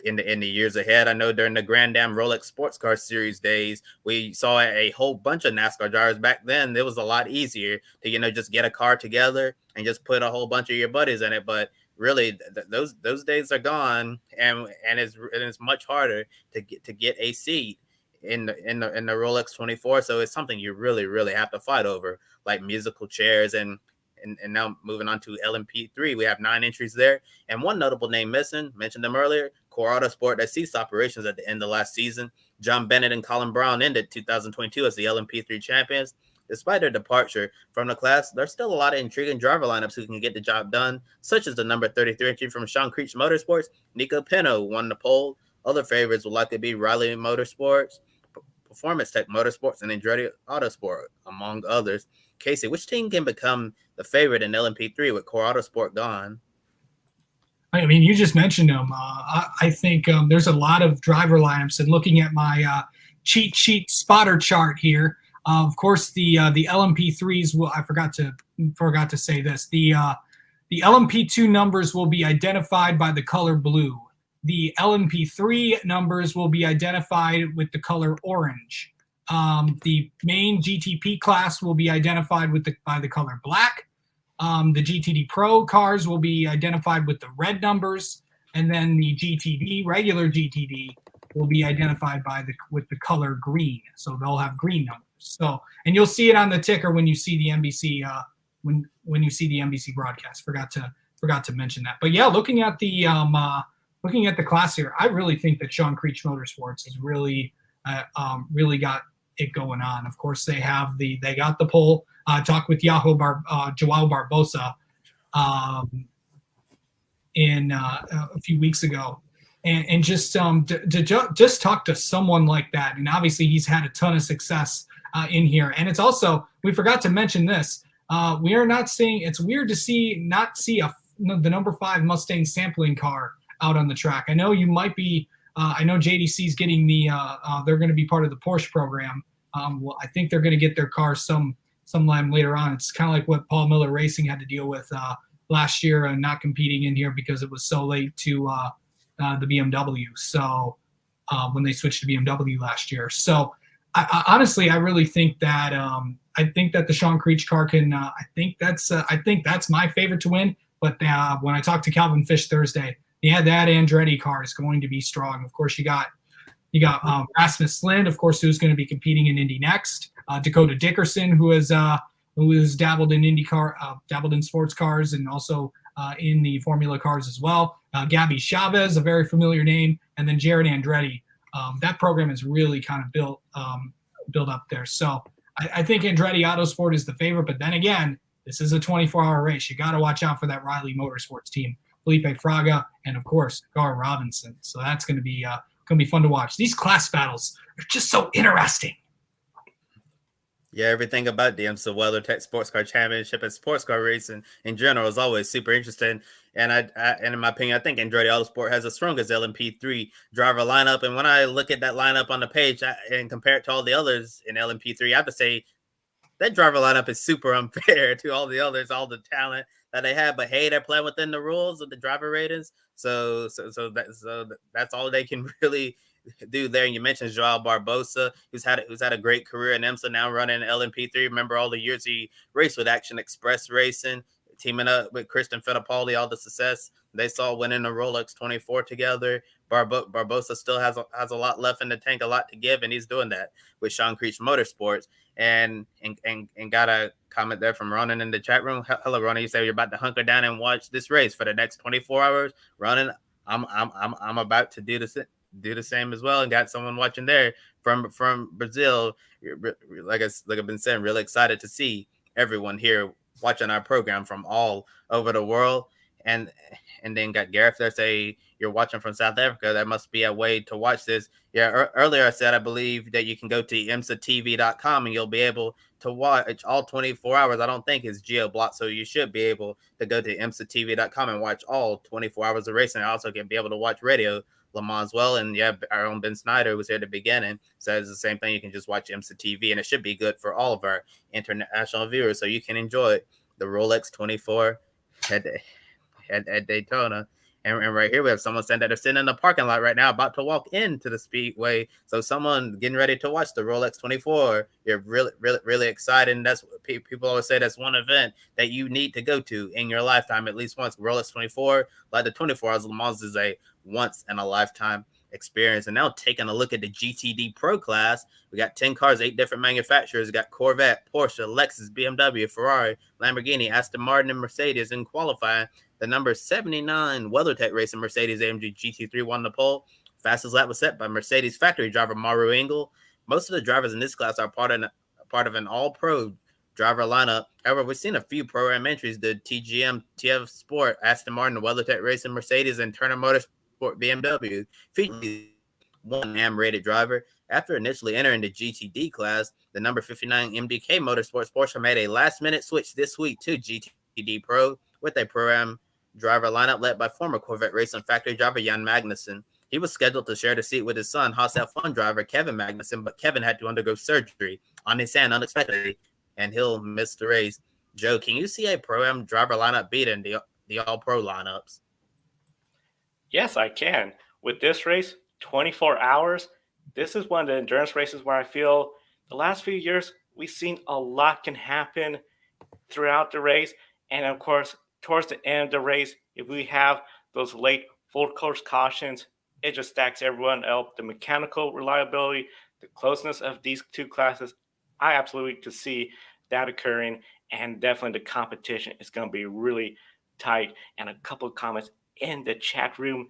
in the years ahead. I know during the Grand Am Rolex Sports Car Series days, we saw a whole bunch of NASCAR drivers. Back then, it was a lot easier to just get a car together and just put a whole bunch of your buddies in it. But really, those days are gone, and it's much harder to get a seat in the Rolex 24. So it's something you really have to fight over, like musical chairs. And now moving on to LMP3, we have 9 entries there, and one notable name missing. Mentioned them earlier. Core Autosport that ceased operations at the end of last season. John Bennett and Colin Brown ended 2022 as the LMP3 champions. Despite their departure from the class, there's still a lot of intriguing driver lineups who can get the job done, such as the number 33 entry from Sean Creech Motorsports. Nico Pino won the pole. Other favorites will likely be Riley Motorsports, Performance Tech Motorsports, and Andretti Autosport, among others. Casey, which team can become the favorite in LMP3 with Core Autosport gone? I mean, you just mentioned them. I think there's a lot of driver lineups, and looking at my cheat sheet spotter chart here, of course, the LMP3s will. I forgot to say this. The LMP2 numbers will be identified by the color blue. The LMP3 numbers will be identified with the color orange. The main GTP class will be identified by the color black. The GTD Pro cars will be identified with the red numbers, and then the GTD, regular GTD, will be identified with the color green. So they'll have green numbers. So, and you'll see it on the ticker when you see the NBC when you see the NBC broadcast. Forgot to mention that. But yeah, looking at the class here, I really think that Sean Creech Motorsports has really got it going on. Of course, they got the pole. Talked with Joao Barbosa in a few weeks ago, and just just talk to someone like that. And obviously, he's had a ton of success in here. And it's also, we forgot to mention this. We are not seeing. It's weird to not see the number 5 Mustang sampling car out on the track. I know you might be. I know JDC's getting they're going to be part of the Porsche program. Well, I think they're going to get their car sometime later on. It's kind of like what Paul Miller Racing had to deal with last year and not competing in here because it was so late to the BMW. So when they switched to BMW last year. So honestly, I really think that the Sean Creech car can. I think that's my favorite to win. But when I talked to Calvin Fish Thursday, that Andretti car is going to be strong. Of course, you got Rasmus Lind, of course, who's going to be competing in Indy next. Dakota Dickerson, who has dabbled in IndyCar, dabbled in sports cars, and also in the Formula cars as well. Gabby Chavez, a very familiar name, and then Jared Andretti. That program is really kind of built up there. So I think Andretti Autosport is the favorite, but then again, this is a 24-hour race. You got to watch out for that Riley Motorsports team, Felipe Fraga, and of course Gar Robinson. So that's going to be fun to watch. These class battles are just so interesting. Yeah, everything about the IMSA WeatherTech Sports Car Championship and sports car racing in general is always super interesting. And and in my opinion, I think Andretti Autosport has the strongest LMP3 driver lineup. And when I look at that lineup on the page and compare it to all the others in LMP3, I have to say that driver lineup is super unfair to all the others, all the talent that they have. But hey, they're playing within the rules of the driver ratings. So that's all they can really do there. And you mentioned Joao Barbosa, who's had a great career in IMSA, now running LMP3. Remember all the years he raced with Action Express Racing, teaming up with Christian Fittipaldi, all the success they saw winning the Rolex 24 together. Barbosa still has a lot left in the tank, a lot to give, and he's doing that with Sean Creech Motorsports. And got a comment there from Ronan in the chat room. Hello, Ronan. You say you're about to hunker down and watch this race for the next 24 hours. Ronan, I'm about to do the same as well, and got someone watching there from Brazil. Like I've been saying, really excited to see everyone here watching our program from all over the world. And then got Gareth there say you're watching from South Africa. That must be a way to watch this. Yeah, earlier I said I believe that you can go to IMSATV.com and you'll be able to watch all 24 hours. I don't think it's geo-blocked, so you should be able to go to IMSATV.com and watch all 24 hours of racing. I also can be able to watch Radio Le Mans as well. And yeah, our own Ben Snyder was here at the beginning. So it's the same thing. You can just watch IMSA TV, and it should be good for all of our international viewers. So you can enjoy the Rolex 24 at Daytona. And right here we have someone saying that they're sitting in the parking lot right now about to walk into the speedway. So someone getting ready to watch the Rolex 24. You're really excited. And that's what people always say, that's one event that you need to go to in your lifetime at least once. Rolex 24, like the 24 Hours of Le Mans, is a once in a lifetime experience. And now taking a look at the GTD Pro class, we got 10 cars, 8 different manufacturers. We got Corvette, Porsche, Lexus, BMW, Ferrari, Lamborghini, Aston Martin, and Mercedes in qualifying. The number 79 WeatherTech Racing Mercedes-AMG GT3 won the pole. Fastest lap was set by Mercedes factory driver Mauro Engel. Most of the drivers in this class are part of an all-pro driver lineup. However, we've seen a few program entries: the TGM, TF Sport, Aston Martin, WeatherTech Racing Mercedes, and Turner Motorsport BMW. Featuring one AM-rated driver. After initially entering the GTD class, the number 59 MDK Motorsports Porsche made a last-minute switch this week to GTD Pro with a program driver lineup led by former Corvette Racing factory driver Jan Magnussen. He was scheduled to share the seat with his son, Haas F1 driver Kevin Magnussen, but Kevin had to undergo surgery on his hand unexpectedly, and he'll miss the race. Joe, can you see a program driver lineup beating the all-pro lineups? Yes, I can. With this race, 24 hours, this is one of the endurance races where I feel the last few years we've seen a lot can happen throughout the race. And of course, towards the end of the race, if we have those late full course cautions, it just stacks everyone up. The mechanical reliability, the closeness of these two classes, I absolutely could see that occurring. And definitely the competition is going to be really tight. And a couple of comments in the chat room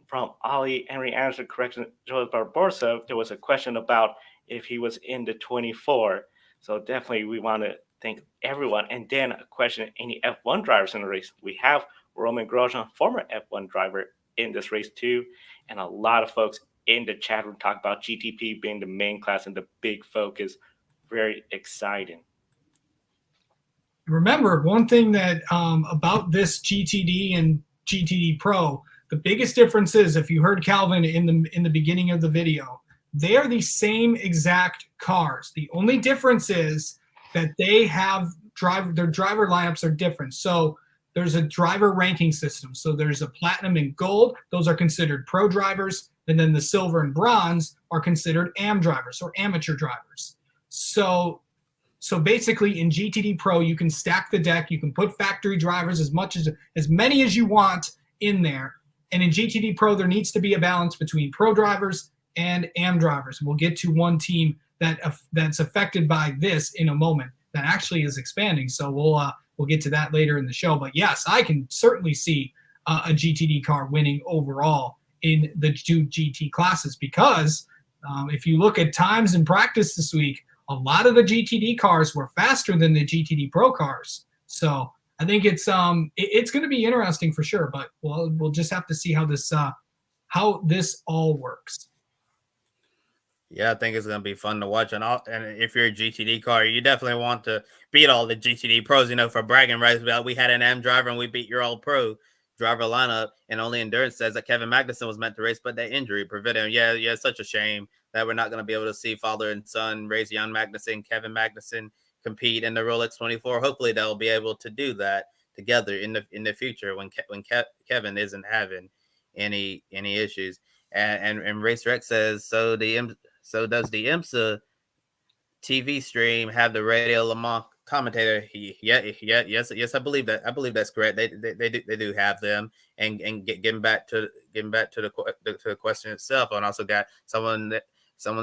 from Ali Henry answered correction. Joel Barbosa, there was a question about if he was in the 24. So definitely we want to thank everyone. And then a question, any F1 drivers in the race? We have Roman Grosjean, former F1 driver, in this race too. And a lot of folks in the chat room talk about GTP being the main class and the big focus. Very exciting. Remember, one thing that about this GTD and GTD Pro, the biggest difference is, if you heard Calvin in the beginning of the video, they are the same exact cars. The only difference is that they have their driver lineups are different. So there's a driver ranking system. So there's a platinum and gold. Those are considered pro drivers. And then the silver and bronze are considered AM drivers or amateur drivers. So basically in GTD Pro, you can stack the deck. You can put factory drivers as many as you want in there. And in GTD Pro, there needs to be a balance between pro drivers and AM drivers. We'll get to one team that's affected by this in a moment that actually is expanding. So we'll get to that later in the show. But yes, I can certainly see a GTD car winning overall in the two GT classes, because if you look at times in practice this week, a lot of the GTD cars were faster than the GTD Pro cars. So I think it's going to be interesting for sure. But we'll just have to see how this all works. Yeah, I think it's going to be fun to watch. And if you're a GTD car, you definitely want to beat all the GTD pros, for bragging rights. We had an M driver and we beat your all pro driver lineup. And only Endurance says that Kevin Magnussen was meant to race, but that injury prevented him. Yeah, it's such a shame that we're not going to be able to see father and son race Jan Magnussen, Kevin Magnussen compete in the Rolex 24. Hopefully they'll be able to do that together in the future when Kevin isn't having any issues. And Race Rex says, so does the IMSA TV stream have the Radio Le Mans commentator. Yes, I believe that. I believe that's correct. They do have them, and getting back to the question itself. And also got someone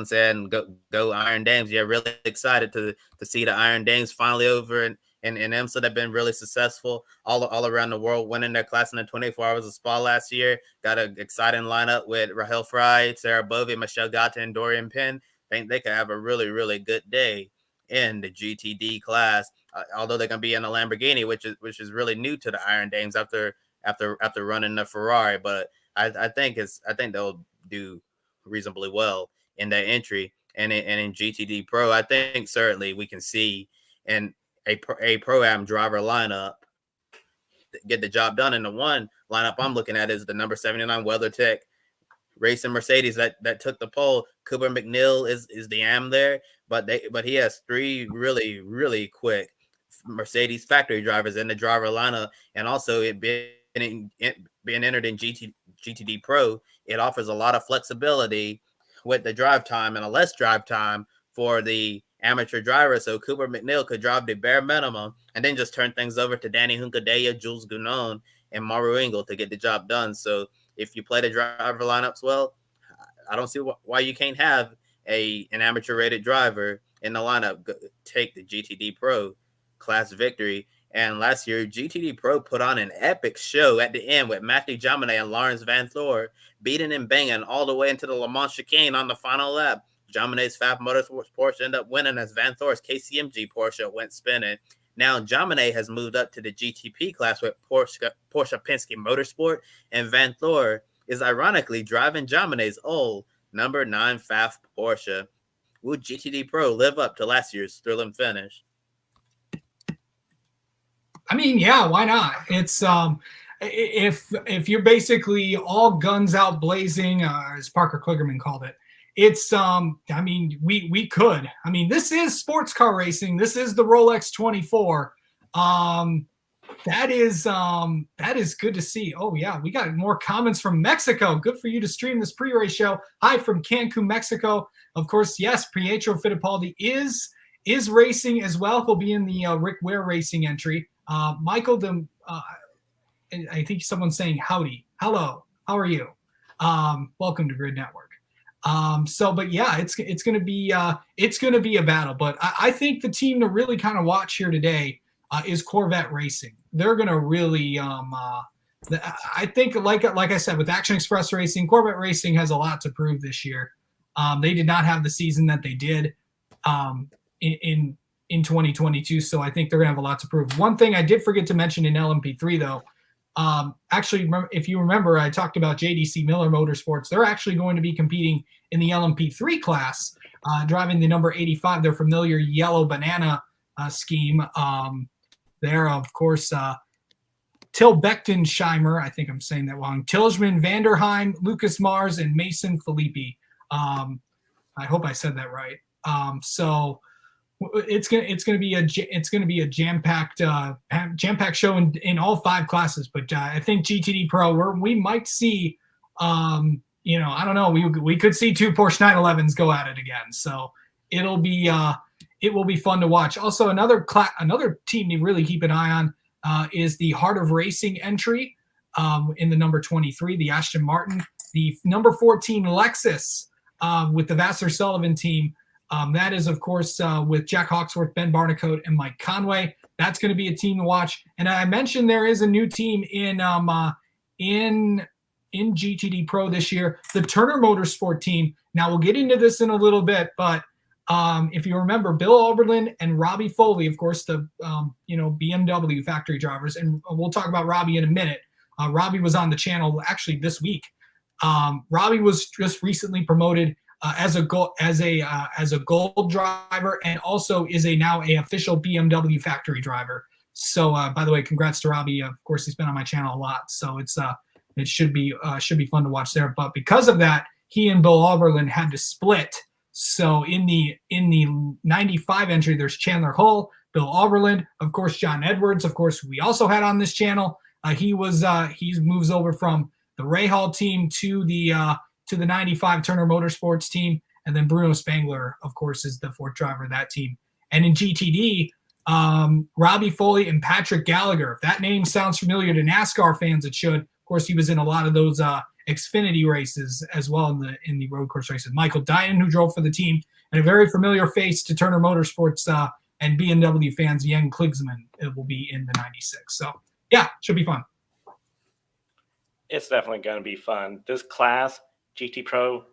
said go Iron Dames. Yeah, really excited to see the Iron Dames finally over in IMSA. They've been really successful all around the world, winning their class in the 24 hours of Spa last year. Got an exciting lineup with Rahel Fry, Sarah Bovey, Michelle Gata, and Dorian Penn. I think they could have a really, really good day in the GTD class, although they're going to be in a Lamborghini, which is really new to the Iron Dames after running the Ferrari. But I think they'll do reasonably well in that entry. And in GTD Pro, I think certainly we can see in a Pro-Am driver lineup get the job done. And the one lineup I'm looking at is the number 79 WeatherTech Racing Mercedes that took the pole. Cooper McNeil is the AM there, but he has 3 really, really quick Mercedes factory drivers in the driver lineup, and also it being entered in GTD Pro, it offers a lot of flexibility with the drive time and a less drive time for the amateur driver. So Cooper McNeil could drive the bare minimum and then just turn things over to Danny Hunkadea, Jules Gounon, and Maru Engel to get the job done. So if you play the driver lineups well, I don't see why you can't have an amateur rated driver in the lineup take the GTD Pro class victory. And last year, GTD Pro put on an epic show at the end with Matthew Jaminet and Lawrence Van Thor beating and banging all the way into the Le Mans chicane on the final lap. Jaminet's Fab Motorsports Porsche ended up winning as Van Thor's KCMG Porsche went spinning. Now Jaminet has moved up to the GTP class with Porsche Penske Motorsport, and Van Thor is ironically driving Jaminet's old number 9 Fab Porsche. Will GTD Pro live up to last year's thrilling finish? I mean, yeah, why not? It's if you're basically all guns out blazing, as Parker Kligerman called it, it's I mean, we could. I mean, this is sports car racing. This is the Rolex 24. That is good to see. Oh yeah, we got more comments from Mexico. Good for you to stream this pre-race show. Hi from Cancun, Mexico. Of course, yes, Pietro Fittipaldi is racing as well. He'll be in the Rick Ware Racing entry. Michael, I think someone's saying howdy. Hello, how are you? Welcome to Grid Network. But yeah, it's gonna be a battle. But I think the team to really kind of watch here today is Corvette Racing. They're gonna really I think like I said, with Action Express Racing, Corvette Racing has a lot to prove this year. They did not have the season that they did in 2022, so I think they're gonna have a lot to prove. One thing I did forget to mention in LMP3 though, actually, if you remember, I talked about JDC Miller Motorsports. They're actually going to be competing in the LMP3 class, driving the number 85, their familiar yellow banana scheme. There, of course, Till Bechtensheimer, I think I'm saying that wrong, Tilsman Vanderheim, Lucas Mars, and Mason Filippi. I hope I said that right. So it's gonna be a jam-packed show in all 5 classes. But I think GTD Pro, we might see, I don't know, we could see 2 Porsche 911s go at it again. So it will be fun to watch. Also, another team to really keep an eye on is the Heart of Racing entry in the number 23, the Aston Martin, the number 14 Lexus with the Vassar Sullivan team. That is, of course, with Jack Hawksworth, Ben Barnicoat, and Mike Conway. That's going to be a team to watch. And I mentioned there is a new team in GTD Pro this year, the Turner Motorsport team. Now, we'll get into this in a little bit, but if you remember, Bill Oberlin and Robbie Foley, of course, the BMW factory drivers, and we'll talk about Robbie in a minute. Robbie was on the channel actually this week. Robbie was just recently promoted as a gold driver, and also is now a official BMW factory driver. So by the way, congrats to Robbie. Of course, he's been on my channel a lot, so it should be fun to watch there. But because of that, he and Bill Oberlin had to split. So in the 95 entry, there's Chandler Hull, Bill Oberlin, of course, John Edwards, of course, we also had on this channel. He moves over from the Rahal team to the 95 Turner Motorsports team. And then Bruno Spangler, of course, is the 4th driver of that team. And in GTD, Robbie Foley and Patrick Gallagher. If that name sounds familiar to NASCAR fans, it should. Of course, he was in a lot of those Xfinity races as well in the road course races. Michael Dinan, who drove for the team, and a very familiar face to Turner Motorsports and BMW fans, Jan Kligsman, it will be in the 96. So, yeah, should be fun. It's definitely going to be fun. This class, GT Pro,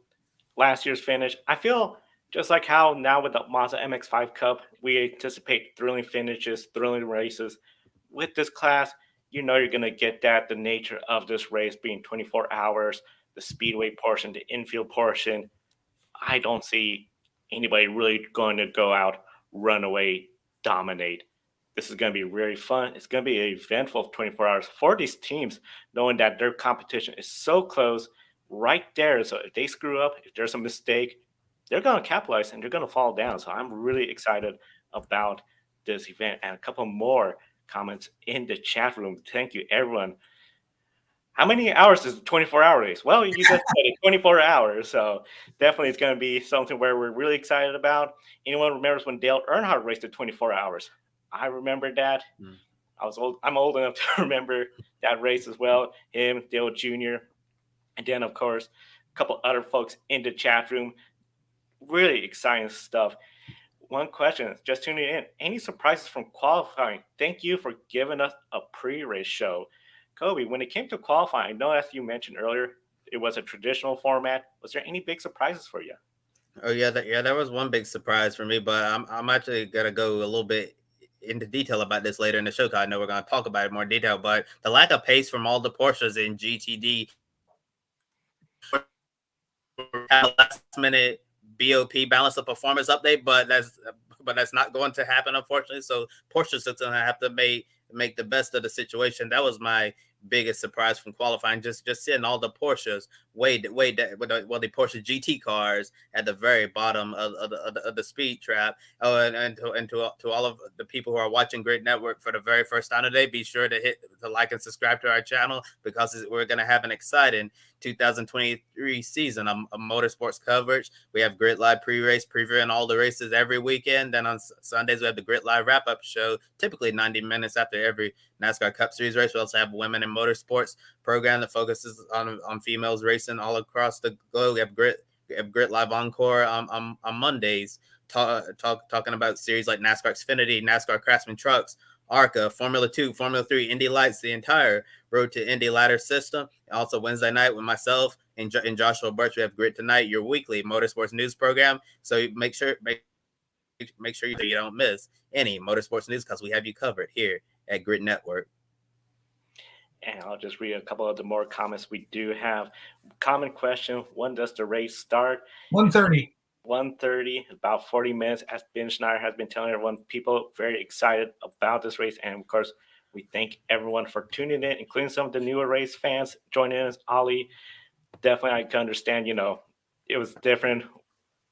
last year's finish, I feel just like how now with the Mazda MX-5 Cup, we anticipate thrilling finishes, thrilling races. With this class, you know you're going to get that, the nature of this race being 24 hours, the speedway portion, the infield portion. I don't see anybody really going to go out, run away, dominate. This is going to be really fun. It's going to be an eventful 24 hours for these teams, knowing that their competition is so close right there. So if they screw up, if there's a mistake, they're going to capitalize and they're going to fall down. So I'm really excited about this event. And a couple more comments in the chat room. Thank you, everyone. How many hours is the 24-hour race? Well, you just said it, 24 hours. So definitely it's going to be something where we're really excited about. Anyone remembers when Dale Earnhardt raced at 24 hours? I remember that. I was old. I'm old enough to remember that race as well. Him, Dale Jr., and then, of course, a couple other folks in the chat room. Really exciting stuff. One question, just tuning in. Any surprises from qualifying? Thank you for giving us a pre-race show. Kobe, when it came to qualifying, I know as you mentioned earlier, it was a traditional format. Was there any big surprises for you? Oh yeah, there was one big surprise for me, but I'm actually gonna go a little bit into detail about this later in the show because I know we're gonna talk about it more in detail. But the lack of pace from all the Porsches in GTD, last minute BOP balance of performance update, but that's not going to happen, unfortunately. So Porsche's going to have to make the best of the situation. That was my biggest surprise from qualifying. Just seeing all the Porsches the Porsche GT cars at the very bottom of the speed trap. Oh, and to all of the people who are watching Grid Network for the very first time today, be sure to hit the like and subscribe to our channel because we're going to have an exciting 2023 season of motorsports coverage. We have Grid Live pre-race previewing all the races every weekend. Then on Sundays we have the Grid Live wrap-up show, typically 90 minutes after every NASCAR Cup Series race. We also have Women in Motorsports program that focuses on females racing all across the globe. We have Grid Live Encore on Mondays, talking about series like NASCAR Xfinity, NASCAR Craftsman Trucks, ARCA, Formula 2, Formula 3, Indy Lights, the entire Road to Indy ladder system. Also Wednesday night with myself and Joshua Birch, we have Grid Tonight, your weekly motorsports news program. So make sure you don't miss any motorsports news because we have you covered here at Grid Network. And I'll just read a couple of the more comments we do have. Common question, when does the race start? 1:30. 1:30, about 40 minutes, as Ben Schneider has been telling everyone. People very excited about this race. And, of course, we thank everyone for tuning in, including some of the newer race fans joining us. Ali, definitely I can understand, it was different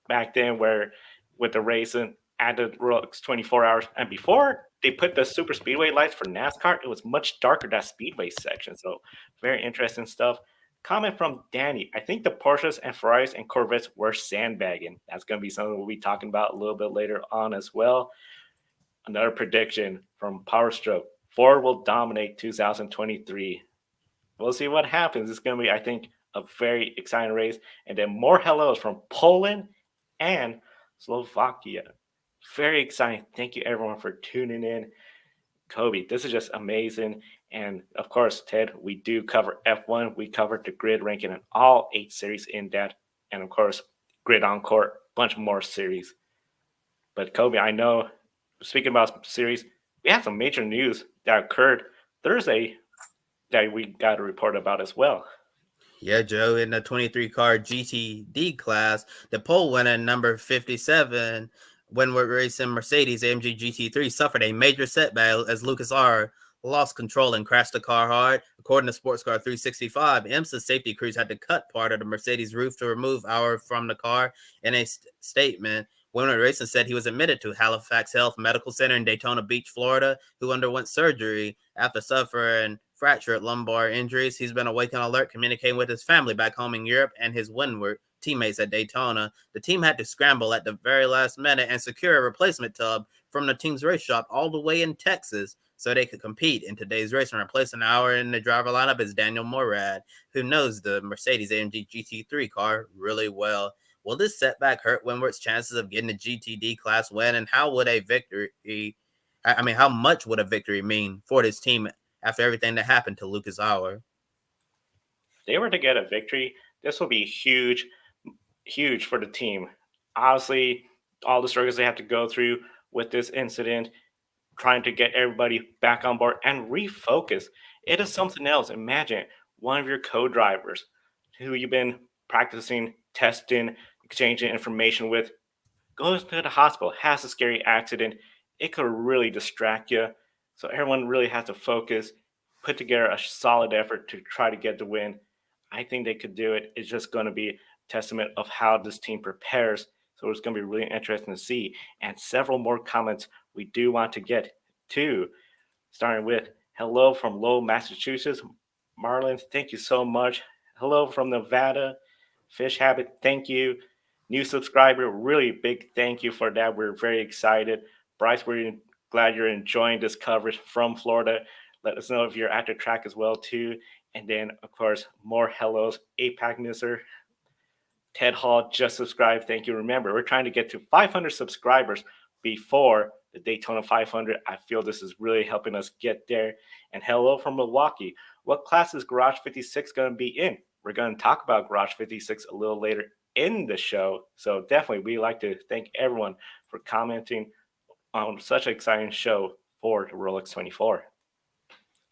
back then where with the racing at the Rolex 24 hours. And before they put the super speedway lights for NASCAR, it was much darker, that speedway section. So very interesting stuff. Comment from Danny. I think the Porsches and Ferraris and Corvettes were sandbagging. That's going to be something we'll be talking about a little bit later on as well. Another prediction from Power Stroke. Ford will dominate 2023. We'll see what happens. It's going to be, I think, a very exciting race. And then more hellos from Poland and Slovakia. Very exciting. Thank you, everyone, for tuning in. Kobe, this is just amazing. And, of course, Ted, we do cover F1. We covered the grid ranking in all 8 series in that. And, of course, Grid Encore, a bunch more series. But, Kobe, I know, speaking about series, we have some major news that occurred Thursday that we got a report about as well. Yeah, Joe, in the 23 car GTD class, the pole winner number 57, Windward Racing Mercedes AMG GT3, suffered a major setback as Lucas R. lost control and crashed the car hard. According to Sports Car 365, IMSA safety crews had to cut part of the Mercedes roof to remove R from the car. In a statement, Windward Racing said he was admitted to Halifax Health Medical Center in Daytona Beach, Florida, who underwent surgery after suffering fractured lumbar injuries. He's been awake and alert, communicating with his family back home in Europe and his Windward teammates at Daytona. The team had to scramble at the very last minute and secure a replacement tub from the team's race shop all the way in Texas so they could compete in today's race. And replacing an hour in the driver lineup is Daniel Morad, who knows the Mercedes-AMG GT3 car really well. Will this setback hurt Windward's chances of getting a GTD class win? And how would a victory, how much would a victory mean for this team after everything that happened to Lucas Auer? If they were to get a victory, this will be huge, huge for the team. Obviously, all the struggles they have to go through with this incident, trying to get everybody back on board and refocus. It is something else. Imagine one of your co-drivers who you've been practicing, testing, exchanging information with, goes to the hospital, has a scary accident. It could really distract you. So everyone really has to focus, put together a solid effort to try to get the win. I think they could do it. It's just going to be a testament of how this team prepares. So it's going to be really interesting to see. And several more comments we do want to get to, starting with hello from Lowell, Massachusetts. Marlon, thank you so much. Hello from Nevada. Fish Habit, thank you. New subscriber, really big thank you for that. We're very excited. Bryce, we're glad you're enjoying this coverage from Florida. Let us know if you're at the track as well too. And then, of course, more hellos. APAC Nisser, Ted Hall just subscribed. Thank you. Remember, we're trying to get to 500 subscribers before the Daytona 500. I feel this is really helping us get there. And hello from Milwaukee. What class is Garage 56 going to be in? We're going to talk about Garage 56 a little later in the show. So definitely, we like to thank everyone for commenting on such an exciting show for the Rolex 24.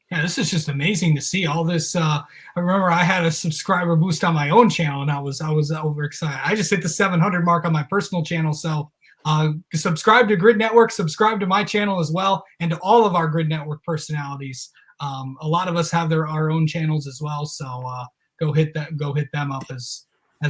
Yeah, this is just amazing to see all this. I remember I had a subscriber boost on my own channel, and I was overexcited. I just hit the 700 mark on my personal channel. So subscribe to Grid Network, subscribe to my channel as well, and to all of our Grid Network personalities. A lot of us have our own channels as well. So go hit them up as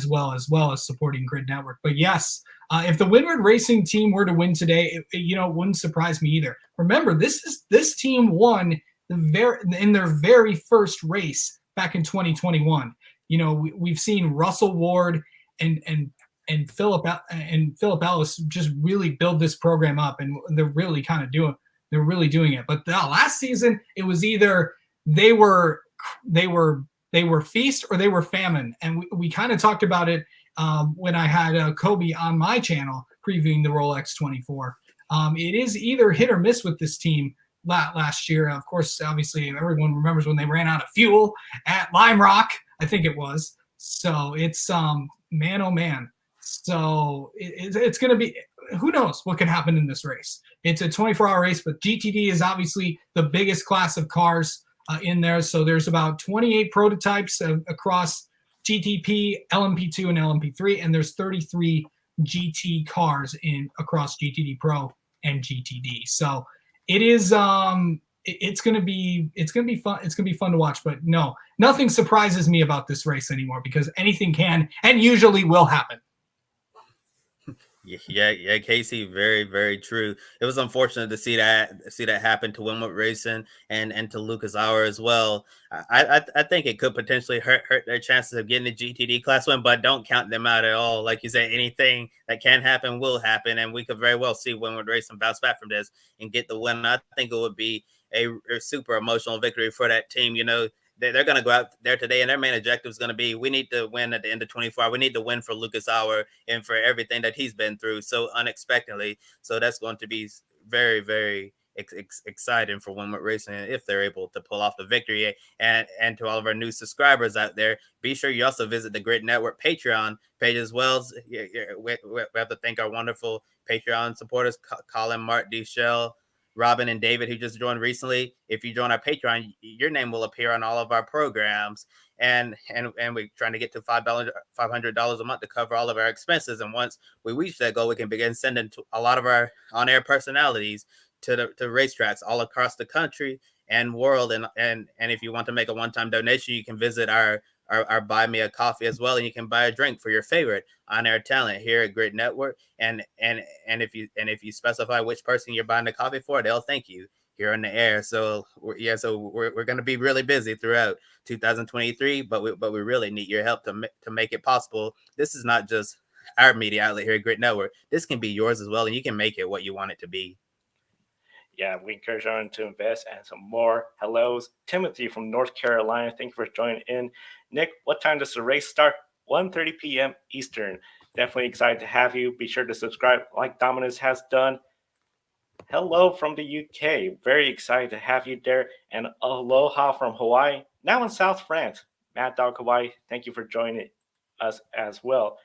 well as supporting Grid Network. But yes, if the Windward Racing team were to win today, it wouldn't surprise me either. Remember, this team won in their very first race back in 2021. We've seen Russell Ward and Philip Ellis just really build this program up, and they're really doing it. But last season, it was either they were feast or they were famine, and we kind of talked about it when I had Kobe on my channel previewing the Rolex 24. It is either hit or miss with this team. Last year, of course, obviously everyone remembers when they ran out of fuel at Lime Rock, I think it was. So it's man, oh man. So it's going to be, who knows what can happen in this race. It's a 24-hour race, but GTD is obviously the biggest class of cars in there. So there's about 28 prototypes across GTP, LMP2, and LMP3, and there's 33 GT cars across GTD Pro and GTD. So it is it's gonna be fun. It's gonna be fun to watch. But no, nothing surprises me about this race anymore, because anything can and usually will happen. Yeah, Casey, very, very true. It was unfortunate to see that happen to Windward Racing and to Lucas Auer as well. I think it could potentially hurt their chances of getting the GTD class win, but don't count them out at all. Like you said, anything that can happen will happen, and we could very well see Windward Racing bounce back from this and get the win. I think it would be a super emotional victory for that team. They're going to go out there today, and their main objective is going to be, we need to win at the end of 24. We need to win for Lucas Auer and for everything that he's been through so unexpectedly. So that's going to be very, very exciting for Windward Racing if they're able to pull off the victory. And to all of our new subscribers out there, be sure you also visit the Grid Network Patreon page as well. We have to thank our wonderful Patreon supporters, Colin, Mark, D. Shell, Robin, and David, who just joined recently. If you join our Patreon, your name will appear on all of our programs. And we're trying to get to $500 a month to cover all of our expenses. And once we reach that goal, we can begin sending to a lot of our on-air personalities to racetracks all across the country and world. And if you want to make a one-time donation, you can visit our Buy Me a Coffee as well, and you can buy a drink for your favorite on-air talent here at Grid Network. And if you specify which person you're buying the coffee for, they'll thank you here on the air. So we're going to be really busy throughout 2023, but we really need your help to make it possible. This is not just our media outlet here at Grid Network. This can be yours as well, and you can make it what you want it to be. Yeah, we encourage everyone to invest and some more hellos. Timothy from North Carolina, thank you for joining in. Nick, what time does the race start? 1:30 p.m. Eastern. Definitely excited to have you. Be sure to subscribe like Dominus has done. Hello from the UK. Very excited to have you there. And aloha from Hawaii, now in South France. Mad Dog Hawaii, thank you for joining us as well.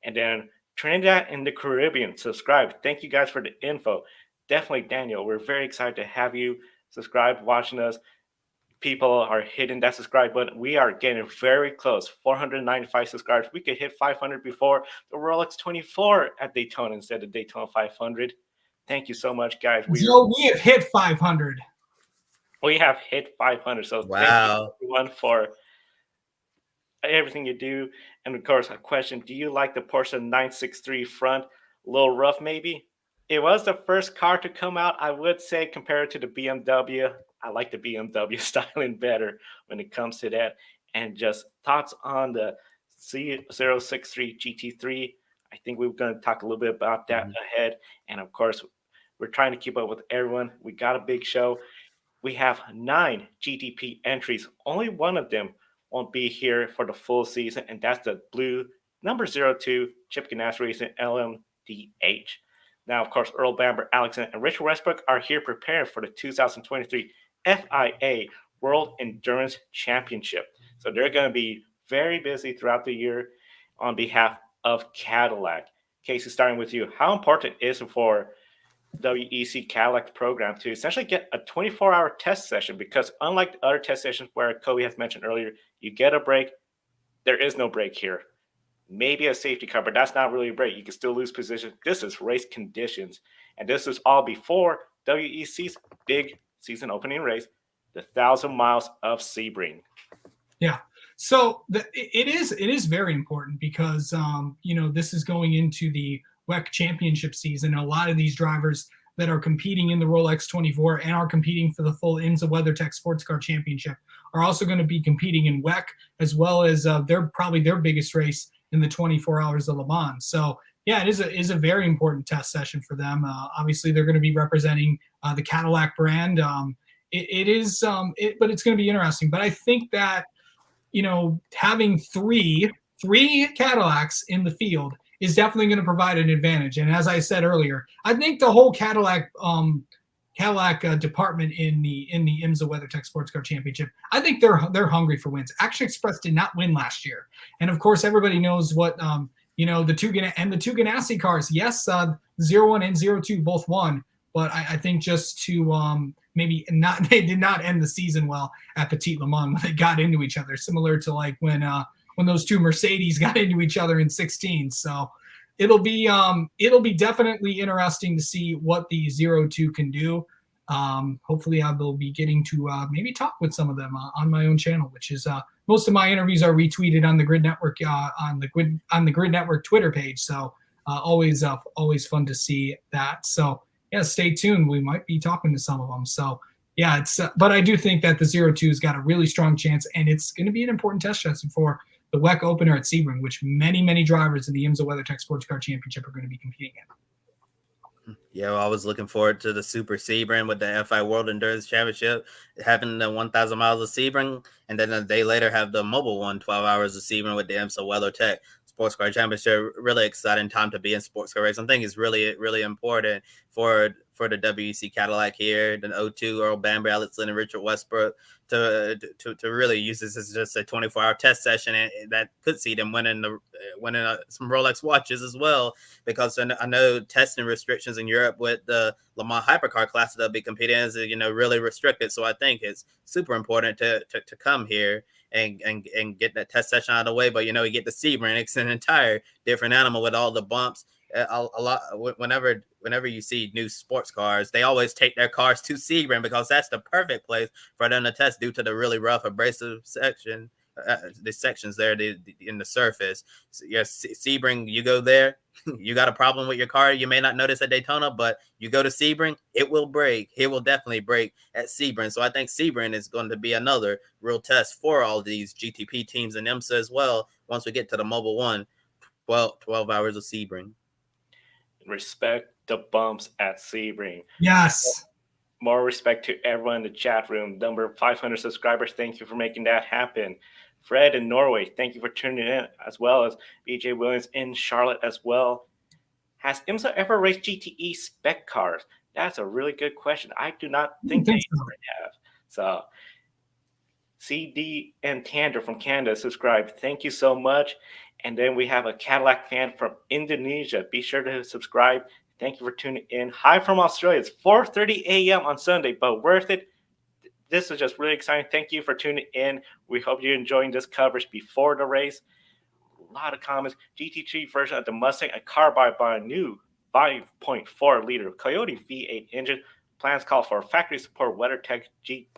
And then Trinidad and the Caribbean, subscribe. Thank you guys for the info. Definitely, Daniel, we're very excited to have you subscribe, watching us. People are hitting that subscribe button. We are getting very close. 495 subscribers. We could hit 500 before the Rolex 24 at Daytona instead of Daytona 500. Thank you so much, guys. We have hit 500. We have hit 500. So Wow. Thank you everyone for everything you do. And of course, a question: do you like the Porsche 963 front? A little rough, maybe. It was the first car to come out. I would say, compared to the BMW, I like the BMW styling better when it comes to that. And just thoughts on the C063 GT3. I think we're going to talk a little bit about that ahead. And of course, we're trying to keep up with everyone. We got a big show. We have 9 GTP entries. Only one of them won't be here for the full season, and that's the blue number 02 Chip Ganassi Racing LMDH. Now, of course, Earl Bamber, Alex, and Richard Westbrook are here preparing for the 2023 FIA World Endurance Championship. So they're going to be very busy throughout the year on behalf of Cadillac. Casey, starting with you, how important is it for WEC Cadillac program to essentially get a 24-hour test session? Because unlike the other test sessions where Kobe has mentioned earlier, you get a break, there is no break here. Maybe a safety car, but that's not really a break. You can still lose position. This is race conditions. And this is all before WEC's big season opening race, the 1,000 miles of Sebring. Yeah. So it is very important because, this is going into the WEC championship season. A lot of these drivers that are competing in the Rolex 24 and are competing for the full IMSA WeatherTech Sports Car Championship are also going to be competing in WEC, as well as their biggest race in the 24 Hours of Le Mans. So yeah, it is a very important test session for them. Obviously, they're going to be representing the Cadillac brand. But it's going to be interesting. But I think that having three Cadillacs in the field is definitely going to provide an advantage. And as I said earlier, I think the whole Cadillac department in the IMSA WeatherTech Sports Car Championship, I think they're hungry for wins. Action Express did not win last year, and of course everybody knows what the two Ganassi cars. Yes, 01 and 02 both won, but I think just to maybe not, they did not end the season well at Petit Le Mans when they got into each other, similar to like when those two Mercedes got into each other in 16. So it'll be definitely interesting to see what the 02 can do. Hopefully I will be getting to maybe talk with some of them on my own channel, which is most of my interviews are retweeted on the Grid Network on the Grid Network Twitter page. So always fun to see that. So yeah, stay tuned. We might be talking to some of them. So yeah, but I do think that the 02's got a really strong chance, and it's going to be an important test session for the WEC opener at Sebring, which many drivers in the IMSA WeatherTech Sports Car Championship are going to be competing in. Yeah, well, I was looking forward to the Super Sebring with the FI World Endurance Championship, having the 1,000 miles of Sebring, and then a day later have the mobile one, 12 hours of Sebring with the IMSA WeatherTech Sports Car Championship. Really exciting time to be in sports car racing. I think it's really, really important for the WEC Cadillac here, the 02 Earl Bamber, Alex Lynn, and Richard Westbrook to really use this as just a 24-hour test session, and that could see them winning some Rolex watches as well, because I know testing restrictions in Europe with the Le Mans hypercar class that they'll be competing is really restricted. So I think it's super important to come here and get that test session out of the way. But you get the Sebring, it's an entire different animal with all the bumps. A lot whenever you see new sports cars, they always take their cars to Sebring because that's the perfect place for them to test due to the really rough abrasive section, the sections there in the surface. So, yes, Sebring, you go there, you got a problem with your car, you may not notice at Daytona, but you go to Sebring, it will break. It will definitely break at Sebring. So I think Sebring is going to be another real test for all these GTP teams and IMSA as well once we get to the Mobile One, 12 hours of Sebring. Respect the bumps at Sebring. Yes. more respect to everyone in the chat room. Number 500 subscribers, thank you for making that happen. Fred in Norway, thank you for tuning in, as well as BJ Williams in Charlotte as well. Has IMSA ever raced GTE spec cars? That's a really good question. I do not think they so. have. So, CD and Tander from Canada subscribed. Thank you so much. And then we have a Cadillac fan from Indonesia. Be sure to subscribe. Thank you for tuning in. Hi from Australia. It's 4:30 a.m. on Sunday, but worth it. This is just really exciting. Thank you for tuning in. We hope you're enjoying this coverage before the race. A lot of comments. GT3 version of the Mustang, a carbide by a new 5.4-liter Coyote V8 engine. Plans call for a factory support WeatherTech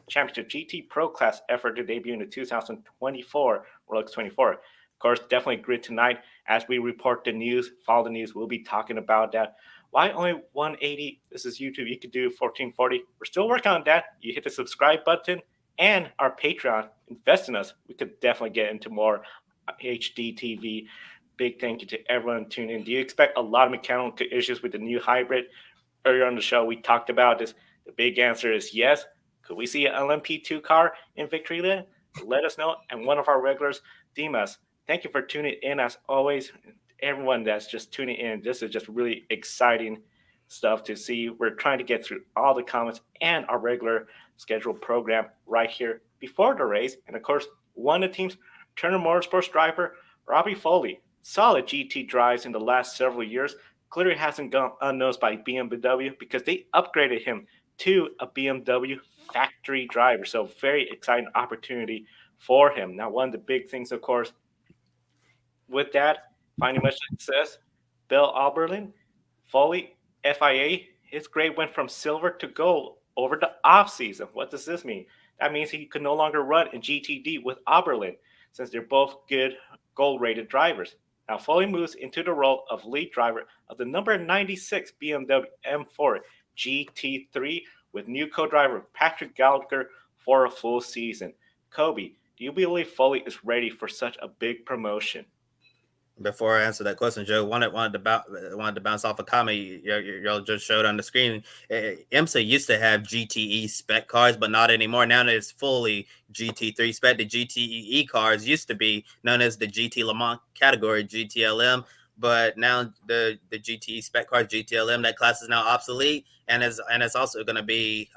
Championship GT Pro Class effort to debut in the 2024 Rolex 24. Of course, definitely grid tonight as we report the news. Follow the news. We'll be talking about that. Why only 180? This is YouTube. You could do 1440. We're still working on that. You hit the subscribe button and our Patreon. Invest in us. We could definitely get into more HD TV. Big thank you to everyone tuning in. Do you expect a lot of mechanical issues with the new hybrid? Earlier on the show, we talked about this. The big answer is yes. Could we see an LMP2 car in Victory Lane? Let us know. And one of our regulars, Dimas, thank you for tuning in as always. Everyone that's just tuning in, this is just really exciting stuff to see. We're trying to get through all the comments and our regular scheduled program right here before the race. And of course, one of the team's Turner Motorsports driver, Robbie Foley. Solid GT drives in the last several years. Clearly hasn't gone unnoticed by BMW because they upgraded him to a BMW factory driver. So very exciting opportunity for him. Now, one of the big things, of course, with that, finding much success, Bill Oberlin, Foley, FIA, his grade went from silver to gold over the off-season. What does this mean? That means he could no longer run in GTD with Oberlin since they're both good gold-rated drivers. Now, Foley moves into the role of lead driver of the number 96 BMW M4 GT3 with new co-driver Patrick Gallagher for a full season. Kobe, do you believe Foley is ready for such a big promotion? Before I answer that question, Joe, wanted to bounce off a comment y'all just showed on the screen. IMSA used to have GTE spec cars, but not anymore. Now that it's fully GT3 spec. The GTE cars used to be known as the GT Le Mans category, GTLM, but now the GTE spec cars, GTLM, that class is now obsolete, and it's also going to be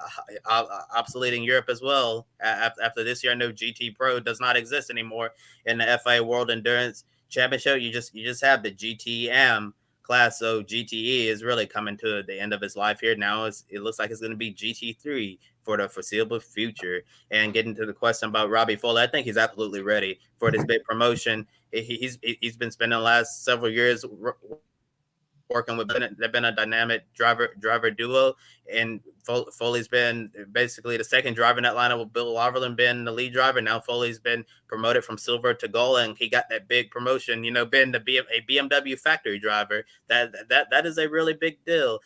obsolete in Europe as well. After this year, I know GT Pro does not exist anymore in the FIA World Endurance Championship. You just have the GTM class, so GTE is really coming to the end of its life here. Now it looks like it's going to be GT3 for the foreseeable future. And getting to the question about Robbie Foley, I think he's absolutely ready for this big promotion. He's been spending the last several years working with they've been a dynamic driver duo, and Foley's been basically the second driver in that lineup with Bill Loverland being the lead driver. Now Foley's been promoted from silver to gold, and he got that big promotion, being a BMW factory driver. That is a really big deal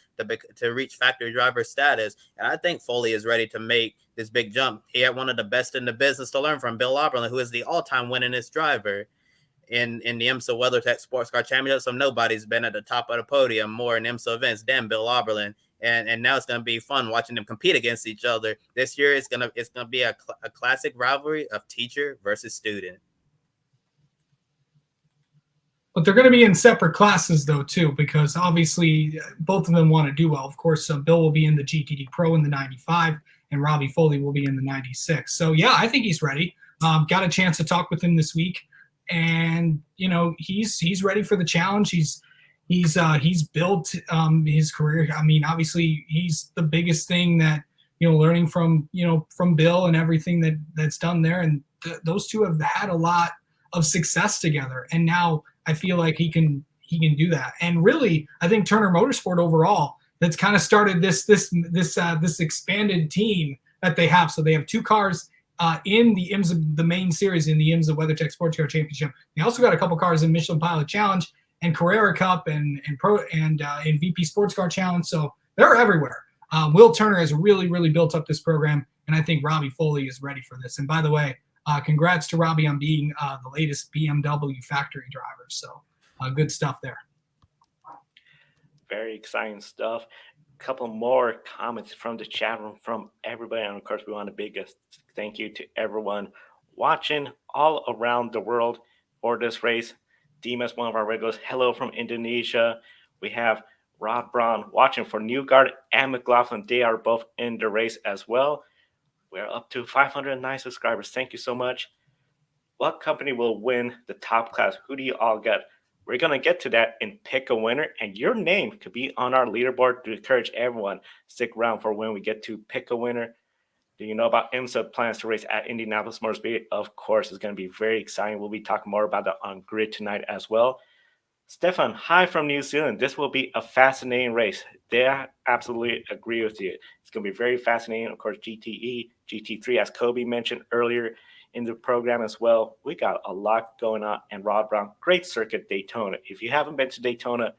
to reach factory driver status. And I think Foley is ready to make this big jump. He had one of the best in the business to learn from, Bill Loverland, who is the all-time winningest driver in the IMSA WeatherTech Sports Car Championship. So nobody's been at the top of the podium more in IMSA events than Bill Oberlin. And now it's going to be fun watching them compete against each other. This year it's going to be a classic rivalry of teacher versus student. But they're going to be in separate classes, though, too, because obviously both of them want to do well. Of course, Bill will be in the GTD Pro in the 95, and Robbie Foley will be in the 96. So, yeah, I think he's ready. Got a chance to talk with him this week. And he's ready for the challenge. He's built his career. I mean, obviously, he's the biggest thing that learning from Bill and everything that's done there. And those two have had a lot of success together. And now I feel like he can do that. And really, I think Turner Motorsport overall, that's kind of started this expanded team that they have. So they have two cars in the IMSA, the main series in the IMSA WeatherTech Sports Car Championship. They also got a couple cars in Michelin Pilot Challenge and Carrera Cup and in VP Sports Car Challenge. So they're everywhere. Will Turner has really, really built up this program, and I think Robbie Foley is ready for this. And by the way, congrats to Robbie on being the latest BMW factory driver. So good stuff there. Very exciting stuff. couple more comments from the chat room from everybody. And of course, we want a big thank you to everyone watching all around the world for this race. Dimas, one of our regulars, hello from Indonesia. We have Rod Braun watching for Newgard and McLaughlin. They are both in the race as well. We're up to 509 subscribers. Thank you so much. What company will win the top class? Who do you all get? We're going to get to that and pick a winner, and your name could be on our leaderboard to encourage everyone. Stick around for when we get to pick a winner. Do you know about IMSA plans to race at Indianapolis Motor Speedway? Of course, it's going to be very exciting. We'll be talking more about that on Grid tonight as well. Stefan, hi from New Zealand. This will be a fascinating race. I absolutely agree with you. It's going to be very fascinating. Of course, GTE, GT3, as Kobe mentioned earlier in the program as well. We got a lot going on. And Rod Brown, great circuit, Daytona. If you haven't been to Daytona,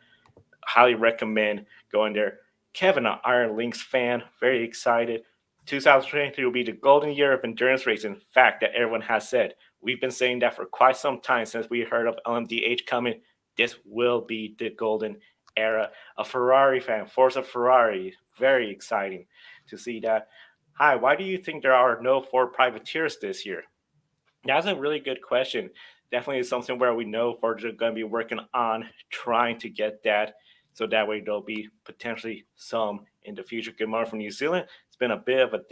highly recommend going there. Kevin, an Iron Lynx fan, very excited. 2023 will be the golden year of endurance racing. Fact that everyone has said. We've been saying that for quite some time since we heard of LMDH coming. This will be the golden era. A Ferrari fan, Forza Ferrari, very exciting to see that. Hi, why do you think there are no Ford privateers this year? That's a really good question. Definitely is something where we know Ford are going to be working on trying to get that, so that way there'll be potentially some in the future. Good morning from New Zealand. It's been a bit of a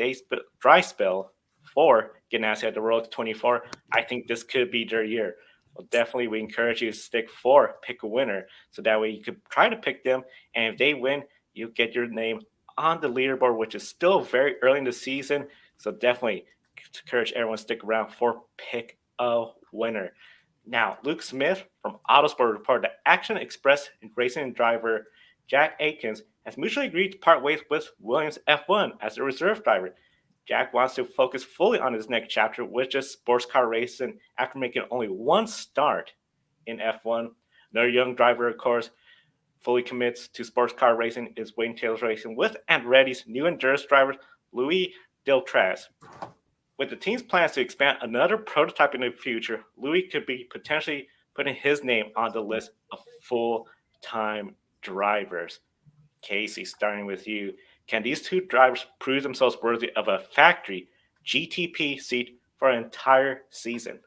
dry spell for Ganassi at the Rolex 24. I think this could be their year. Well, definitely we encourage you to stick for pick a winner, so that way you could try to pick them, and if they win, you get your name on the leaderboard, which is still very early in the season. So definitely encourage everyone to stick around for pick a winner. Now, Luke Smith from Autosport reported that Action Express racing driver Jack Aikens has mutually agreed to part ways with Williams F1 as a reserve driver. Jack wants to focus fully on his next chapter, which is sports car racing, after making only one start in F1. Another young driver, of course, fully commits to sports car racing is Wayne Taylor's racing with Andretti's new endurance driver, Louis Deltraz. With the team's plans to expand another prototype in the future, Louis could be potentially putting his name on the list of full-time drivers. Casey, starting with you. Can these two drivers prove themselves worthy of a factory GTP seat for an entire season?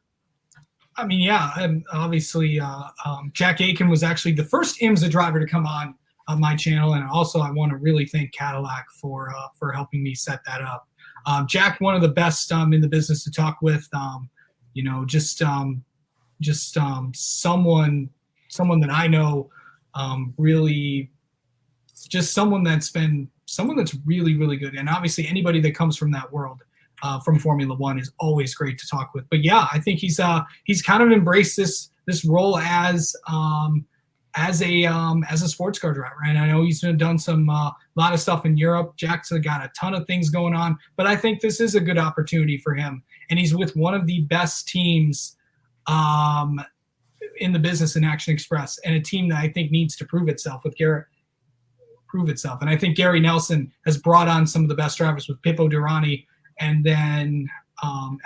I mean, yeah, and obviously Jack Aiken was actually the first IMSA driver to come on my channel, and also I want to really thank Cadillac for helping me set that up. Jack, one of the best in the business to talk with. Just someone that I know, really, just someone that's really, really good. And obviously, anybody that comes from that world, from Formula One, is always great to talk with. But yeah, I think he's kind of embraced this role as a sports car driver. And I know he's done some lot of stuff in Europe. Jack's got a ton of things going on, but I think this is a good opportunity for him. And he's with one of the best teams in the business in Action Express, and a team that I think needs to prove itself with Garrett. And I think Gary Nelson has brought on some of the best drivers with Pippo Durrani and then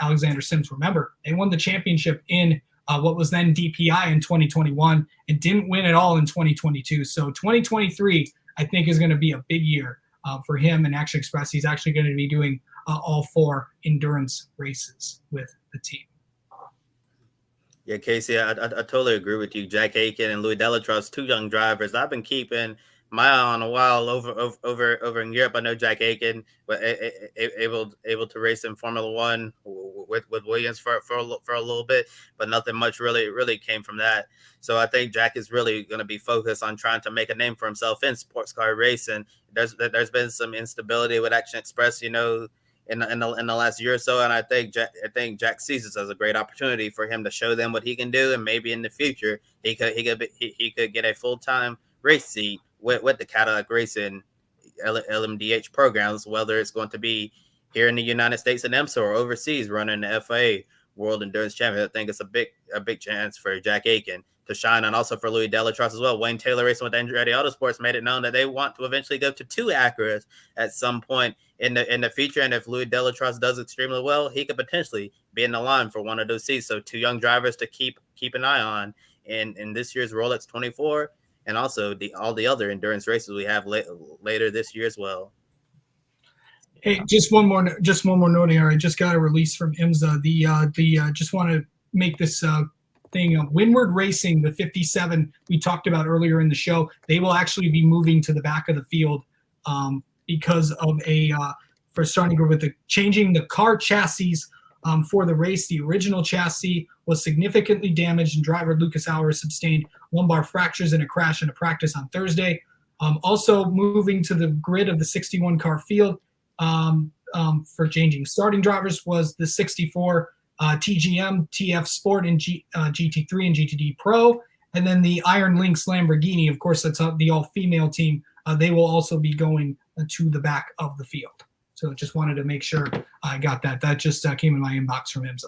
Alexander Sims. Remember, they won the championship in what was then DPI in 2021 and didn't win at all in 2022. So 2023, I think, is going to be a big year for him and Action Express. He's actually going to be doing all 4 endurance races with the team. Yeah, Casey, I totally agree with you. Jack Aiken and Louis Delatros, 2 young drivers I've been keeping my eye on a while over in Europe. I know Jack Aiken was able to race in Formula One with Williams for a little bit, but nothing much really came from that. So I think Jack is really going to be focused on trying to make a name for himself in sports car racing. There's been some instability with Action Express, in the last year or so, and I think Jack sees this as a great opportunity for him to show them what he can do, and maybe in the future he could get a full-time race seat with the Cadillac Racing LMDH programs, whether it's going to be here in the United States and IMSA or overseas running the FIA World Endurance Championship. I think it's a big chance for Jack Aiken to shine, and also for Louis Delatros as well. Wayne Taylor Racing with Andretti Autosports made it known that they want to eventually go to 2 Acuras at some point in the future, and if Louis Delatros does extremely well, he could potentially be in the line for one of those seats. So 2 young drivers to keep an eye on in this year's Rolex 24. and also all the other endurance races we have later this year as well. Hey, just one more note here. I just got a release from IMSA. Just want to make this thing of Windward Racing, the 57 we talked about earlier in the show. They will actually be moving to the back of the field because of for starting with changing the car chassis for the race. The original chassis was significantly damaged, and driver Lucas Auer sustained lumbar fractures in a crash in a practice on Thursday. Also moving to the grid of the 61 car field for changing starting drivers was the 64 TGM, TF Sport, and GT3 and GTD Pro. And then the Iron Lynx Lamborghini, of course, that's the all-female team. They will also be going to the back of the field. So just wanted to make sure I got that. That just came in my inbox from IMSA.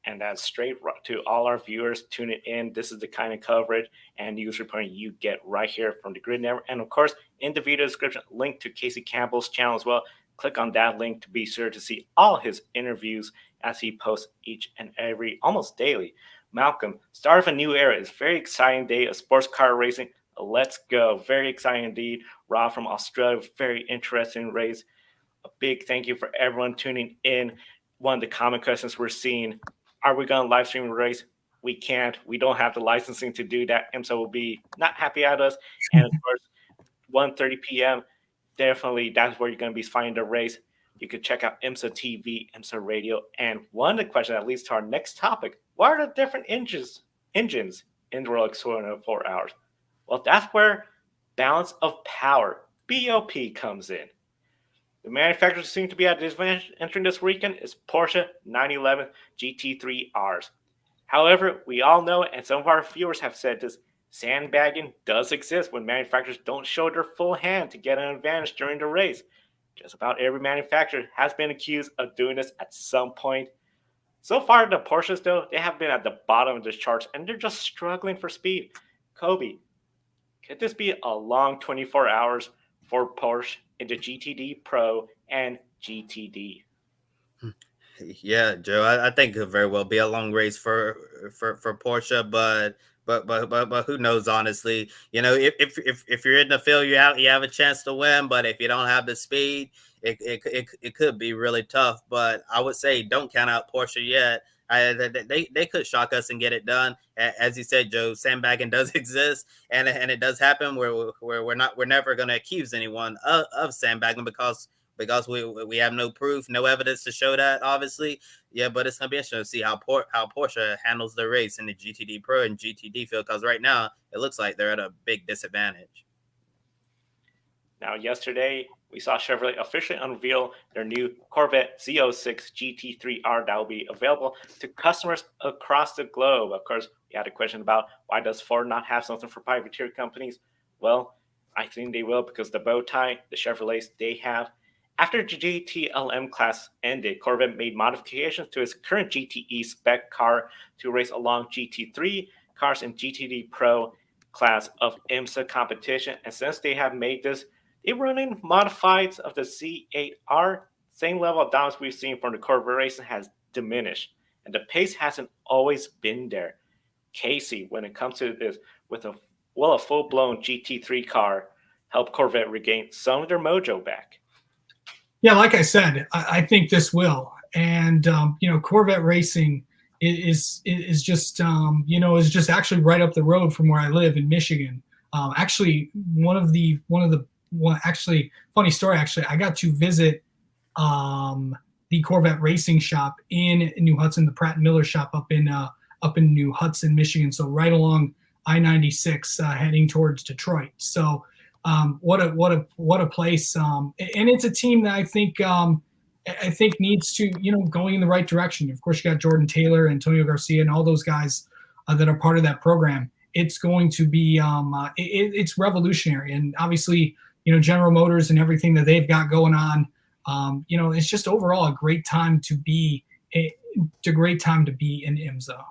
And that's straight to all our viewers tuning in. This is the kind of coverage and news reporting you get right here from the Grid Network. And of course, in the video description, link to Casey Campbell's channel as well. Click on that link to be sure to see all his interviews as he posts each and every, almost daily. Malcolm, start of a new era. It's a very exciting day of sports car racing. Let's go. Very exciting indeed. Rob from Australia, very interesting race. A big thank you for everyone tuning in. One of the common questions we're seeing, are we going to live stream the race? We can't. We don't have the licensing to do that. IMSA will be not happy at us. And of course, 1:30 p.m., definitely that's where you're going to be finding the race. You can check out IMSA TV, IMSA Radio. And one of the questions that leads to our next topic, what are the different engines in the Rolex 24 hours? Well, that's where balance of power, BOP, comes in. The manufacturers seem to be at disadvantage entering this weekend is Porsche 911 GT3Rs. However, we all know, and some of our viewers have said this, sandbagging does exist when manufacturers don't show their full hand to get an advantage during the race. Just about every manufacturer has been accused of doing this at some point. So far, the Porsches, though, they have been at the bottom of the charts, and they're just struggling for speed. Kobe, could this be a long 24 hours for Porsche in the GTD Pro and GTD? Yeah, Joe, I think it could very well be a long race for Porsche, but who knows? Honestly, you know, if you're in the field, you have a chance to win. But if you don't have the speed, it could be really tough. But I would say don't count out Porsche yet. They could shock us and get it done. As you said, Joe, sandbagging does exist, and it does happen. Where we're never going to accuse anyone of sandbagging because we have no proof, no evidence to show that, obviously. Yeah, but it's going to be interesting to see how Porsche handles the race in the GTD Pro and GTD field, because right now it looks like they're at a big disadvantage. Now, yesterday, we saw Chevrolet officially unveil their new Corvette Z06 GT3R that will be available to customers across the globe. Of course, we had a question about why does Ford not have something for privateer companies? Well, I think they will, because the bow tie, the Chevrolets, they have. After the GTLM class ended, Corvette made modifications to its current GTE spec car to race along GT3 cars in GTD Pro class of IMSA competition. And since they have made this, they're running modifieds of the Z8R. Same level of dominance we've seen from the Corvette racing has diminished, and the pace hasn't always been there. Casey, when it comes to this, with a full-blown GT3 car, help Corvette regain some of their mojo back. Yeah, like I said, I think this will. And, Corvette racing is just, is just actually right up the road from where I live in Michigan. Actually, funny story, I got to visit the Corvette racing shop in New Hudson, the Pratt & Miller shop up in New Hudson, Michigan. So right along I-96 heading towards Detroit. So what a place. And it's a team that I think needs to, going in the right direction. Of course, you got Jordan Taylor, Antonio Garcia, and all those guys that are part of that program. It's going to be it's revolutionary. And obviously, General Motors and everything that they've got going on, it's just overall a great time to be in IMSA.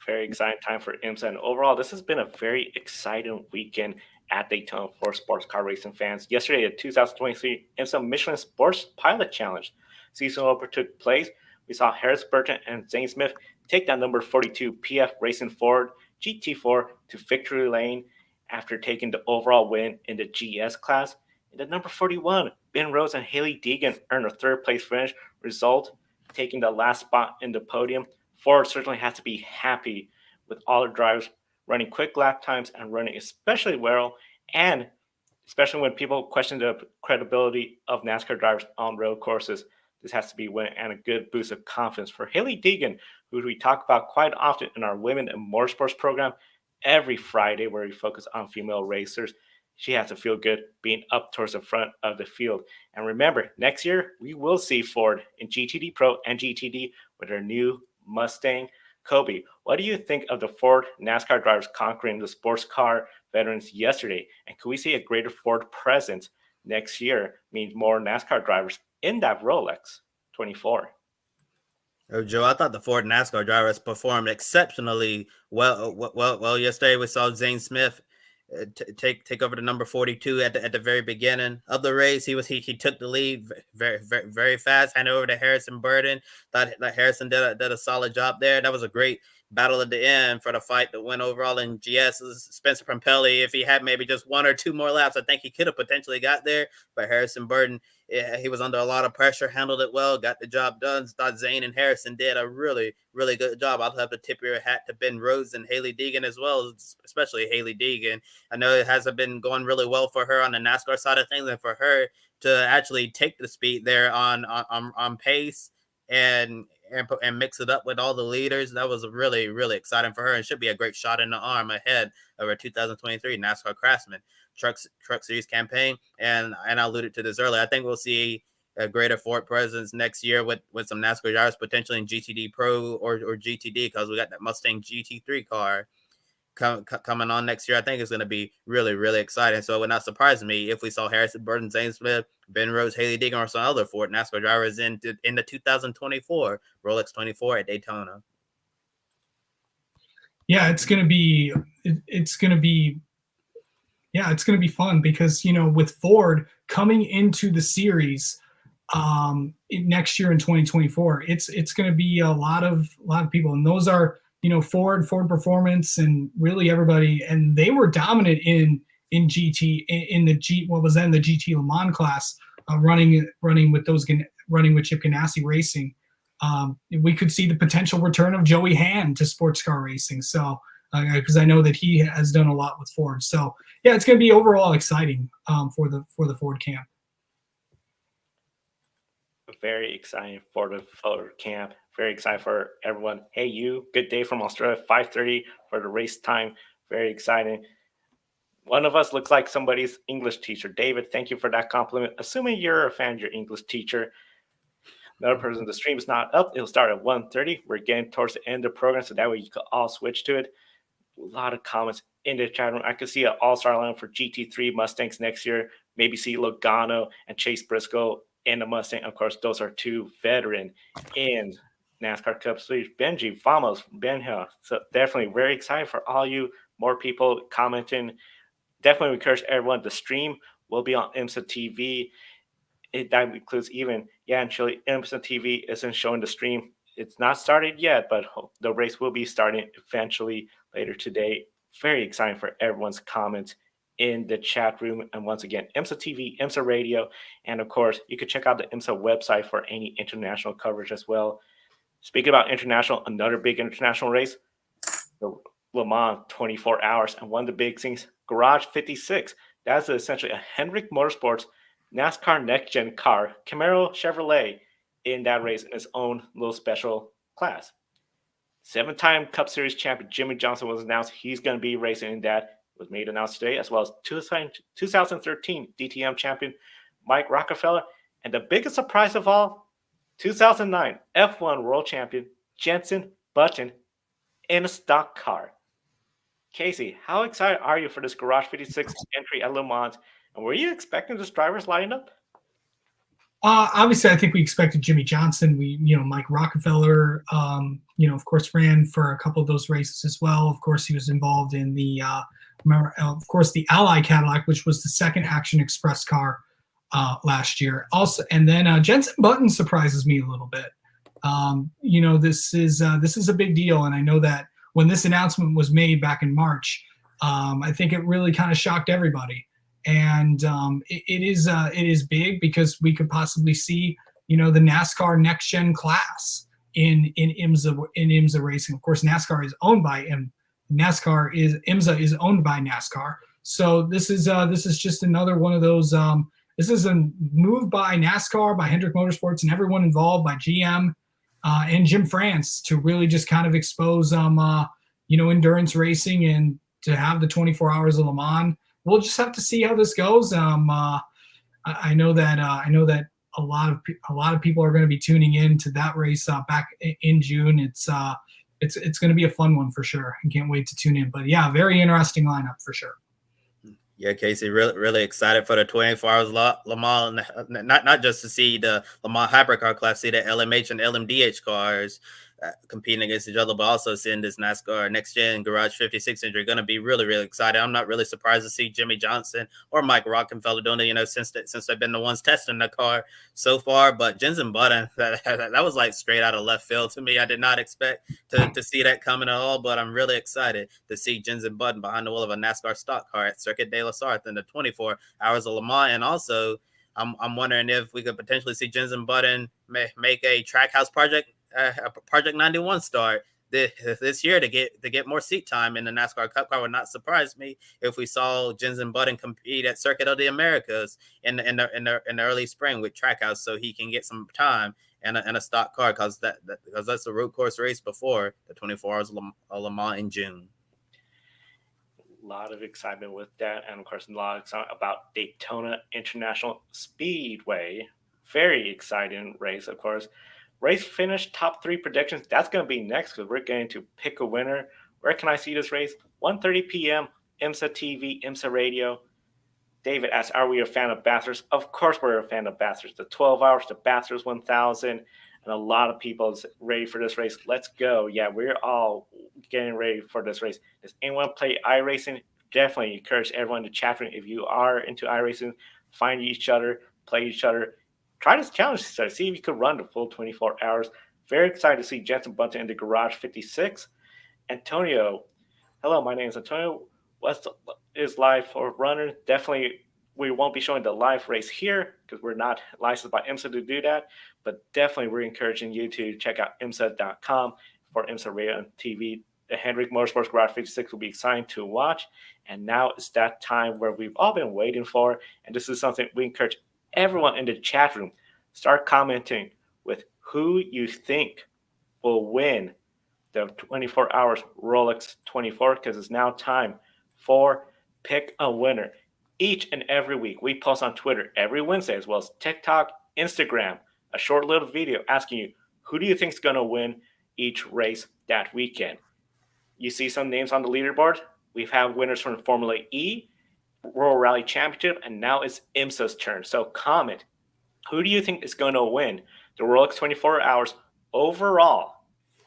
Very exciting time for IMSA. And overall, this has been a very exciting weekend at Daytona for sports car racing fans. Yesterday, the 2023 IMSA Michelin Sports Pilot Challenge season opener took place. We saw Harris Burton and Zane Smith take down number 42 PF Racing Ford GT4 to victory lane after taking the overall win in the GS class. In the number 41, Ben Rhodes and Hailie Deegan earned a third place finish, result taking the last spot in the podium. Ford certainly has to be happy with all their drivers running quick lap times and running especially well, and especially when people question the credibility of NASCAR drivers on road courses. This has to be win and a good boost of confidence for Hailie Deegan, who we talk about quite often in our Women in Motorsports program every Friday, where we focus on female racers. She has to feel good being up towards the front of the field. And remember, next year we will see Ford in GTD Pro and GTD with their new Mustang. Kobe, what do you think of the Ford NASCAR drivers conquering the sports car veterans yesterday? And could we see a greater Ford presence next year, means more NASCAR drivers in that Rolex 24? Oh, Joe, I thought the Ford NASCAR drivers performed exceptionally well yesterday. We saw Zane Smith take over the number 42 at the very beginning of the race. He took the lead very fast, handed over to Harrison Burden. Thought Harrison did a solid job there. That was a great battle at the end for the fight that went overall in GS's. Spencer Prampelli, if he had maybe just one or two more laps, I think he could have potentially got there. But Harrison Burden, he was under a lot of pressure, handled it well, got the job done. Thought Zane and Harrison did a really good job. I'll have to tip your hat to Ben Rhodes and Hailie Deegan as well, especially Hailie Deegan. I know it hasn't been going really well for her on the NASCAR side of things, and for her to actually take the speed there on pace and mix it up with all the leaders, that was really exciting for her, and should be a great shot in the arm ahead of her 2023 NASCAR Craftsman Truck Series campaign. And I alluded to this earlier, I think we'll see a greater Ford presence next year with some NASCAR drivers potentially in GTD Pro or GTD, because we got that Mustang GT3 car coming on next year. I think it's going to be really exciting. So it would not surprise me if we saw Harrison Burton, Zane Smith, Ben Rhodes, Hailie Deegan, or some other Ford NASCAR drivers in the 2024 Rolex 24 at Daytona. Yeah, it's going to be fun because, you know, with Ford coming into the series next year in 2024, it's going to be a lot of people, and those are, you know, Ford Performance, and really everybody, and they were dominant in GT, in the what was then the GT Le Mans class, running with Chip Ganassi Racing. We could see the potential return of Joey Hand to sports car racing. So, because I know that he has done a lot with Ford. So, yeah, it's going to be overall exciting for the Ford camp. Very exciting for the Ford camp. Very excited for everyone. Hey, you, good day from Australia, 5:30 for the race time. Very exciting. One of us looks like somebody's English teacher. David, thank you for that compliment. Assuming you're a fan of your English teacher. Another person, the stream is not up. It'll start at 1:30. We're getting towards the end of the program, so that way you can all switch to it. A lot of comments in the chat room. I could see an all-star line for GT3 Mustangs next year. Maybe see Logano and Chase Briscoe in the Mustang. Of course, those are two veteran in NASCAR Cup Series. Benji, Famos, Benja. So definitely very excited for all you more people commenting. Definitely encourage everyone. The stream will be on IMSA TV. That includes even, and Chile, IMSA TV isn't showing the stream. It's not started yet, but the race will be starting eventually later today. Very exciting for everyone's comments in the chat room. And once again, IMSA TV, IMSA Radio, and of course, you can check out the IMSA website for any international coverage as well. Speaking about international, another big international race, the Le Mans 24 hours, and one of the big things, Garage 56. That's essentially a Hendrick Motorsports NASCAR Next Gen car, Camaro Chevrolet, in that race in its own little special class. 7-time Cup Series champion Jimmy Johnson was announced. He's going to be racing in that. It was made announced today, as well as 2013 DTM champion Mike Rockefeller, and the biggest surprise of all, 2009 F1 World Champion Jenson Button in a stock car. Casey, how excited are you for this Garage 56 entry at Le Mans? And were you expecting this driver's lineup? Obviously, I think we expected Jimmy Johnson. Mike Rockefeller, of course, ran for a couple of those races as well. Of course, he was involved in the Ally Cadillac, which was the second Action Express car last year. Also, and then Jenson Button surprises me a little bit. This is a big deal, and I know that when this announcement was made back in March, I think it really kind of shocked everybody. And it is big because we could possibly see, the NASCAR next gen class in IMSA racing. Of course, NASCAR is owned by IMSA is owned by NASCAR. So this is just another one of those. This is a move by NASCAR, by Hendrick Motorsports, and everyone involved, by GM and Jim France, to really just kind of expose endurance racing and to have the 24 hours of Le Mans. We'll just have to see how this goes. I know that a lot of people are going to be tuning in to that race back in June. It's going to be a fun one for sure. I can't wait to tune in. But yeah, very interesting lineup for sure. Yeah, Casey, really excited for the 24 hours Le Mans, not just to see the Le Mans Hypercar class, see the LMH and LMDH cars competing against each other, but also seeing this NASCAR Next Gen Garage 56 injury. Going to be really excited. I'm not really surprised to see Jimmy Johnson or Mike Rockenfeller doing it, since they've been the ones testing the car so far. But Jensen Button, that was like straight out of left field to me. I did not expect to see that coming at all, but I'm really excited to see Jensen Button behind the wheel of a NASCAR stock car at Circuit de la Sarthe in the 24 hours of Le Mans. And also, I'm wondering if we could potentially see Jensen Button make a Trackhouse Project 91 start this year to get more seat time in the NASCAR Cup car. Would not surprise me if we saw Jensen Button compete at Circuit of the Americas in the early spring with Trackhouse, so he can get some time in a stock car, because that's the road course race before the 24 hours of Le Mans in June. A lot of excitement with that, and of course a lot of excitement about Daytona International Speedway. Very exciting race, of course. Race finish, top 3 predictions. That's going to be next, because we're going to pick a winner. Where can I see this race? 1:30 p.m. IMSA TV, IMSA Radio. David asks, are we a fan of Bathurst? Of course we're a fan of Bathurst. The 12 hours to Bathurst 1000. And a lot of people is ready for this race. Let's go. Yeah, we're all getting ready for this race. Does anyone play iRacing? Definitely encourage everyone to chat room. If you are into iRacing, find each other, play each other. Try to challenge each other. See if you could run the full 24 hours. Very excited to see Jensen Button in the Garage 56. Antonio, hello, my name is Antonio. What is live for runners? Definitely, we won't be showing the live race here because we're not licensed by IMSA to do that. But definitely, we're encouraging you to check out IMSA.com for IMSA Radio and TV. The Hendrick Motorsports Garage 56 will be exciting to watch. And now it's that time where we've all been waiting for. And this is something we encourage everyone in the chat room. Start commenting with who you think will win the 24 hours Rolex 24, because it's now time for pick a winner. Each and every week, we post on Twitter every Wednesday, as well as TikTok, Instagram, a short little video asking you, who do you think is going to win each race that weekend? You see some names on the leaderboard. We've had winners from Formula E, World Rally Championship, and now it's IMSA's turn. So comment, who do you think is going to win the Rolex 24 hours overall?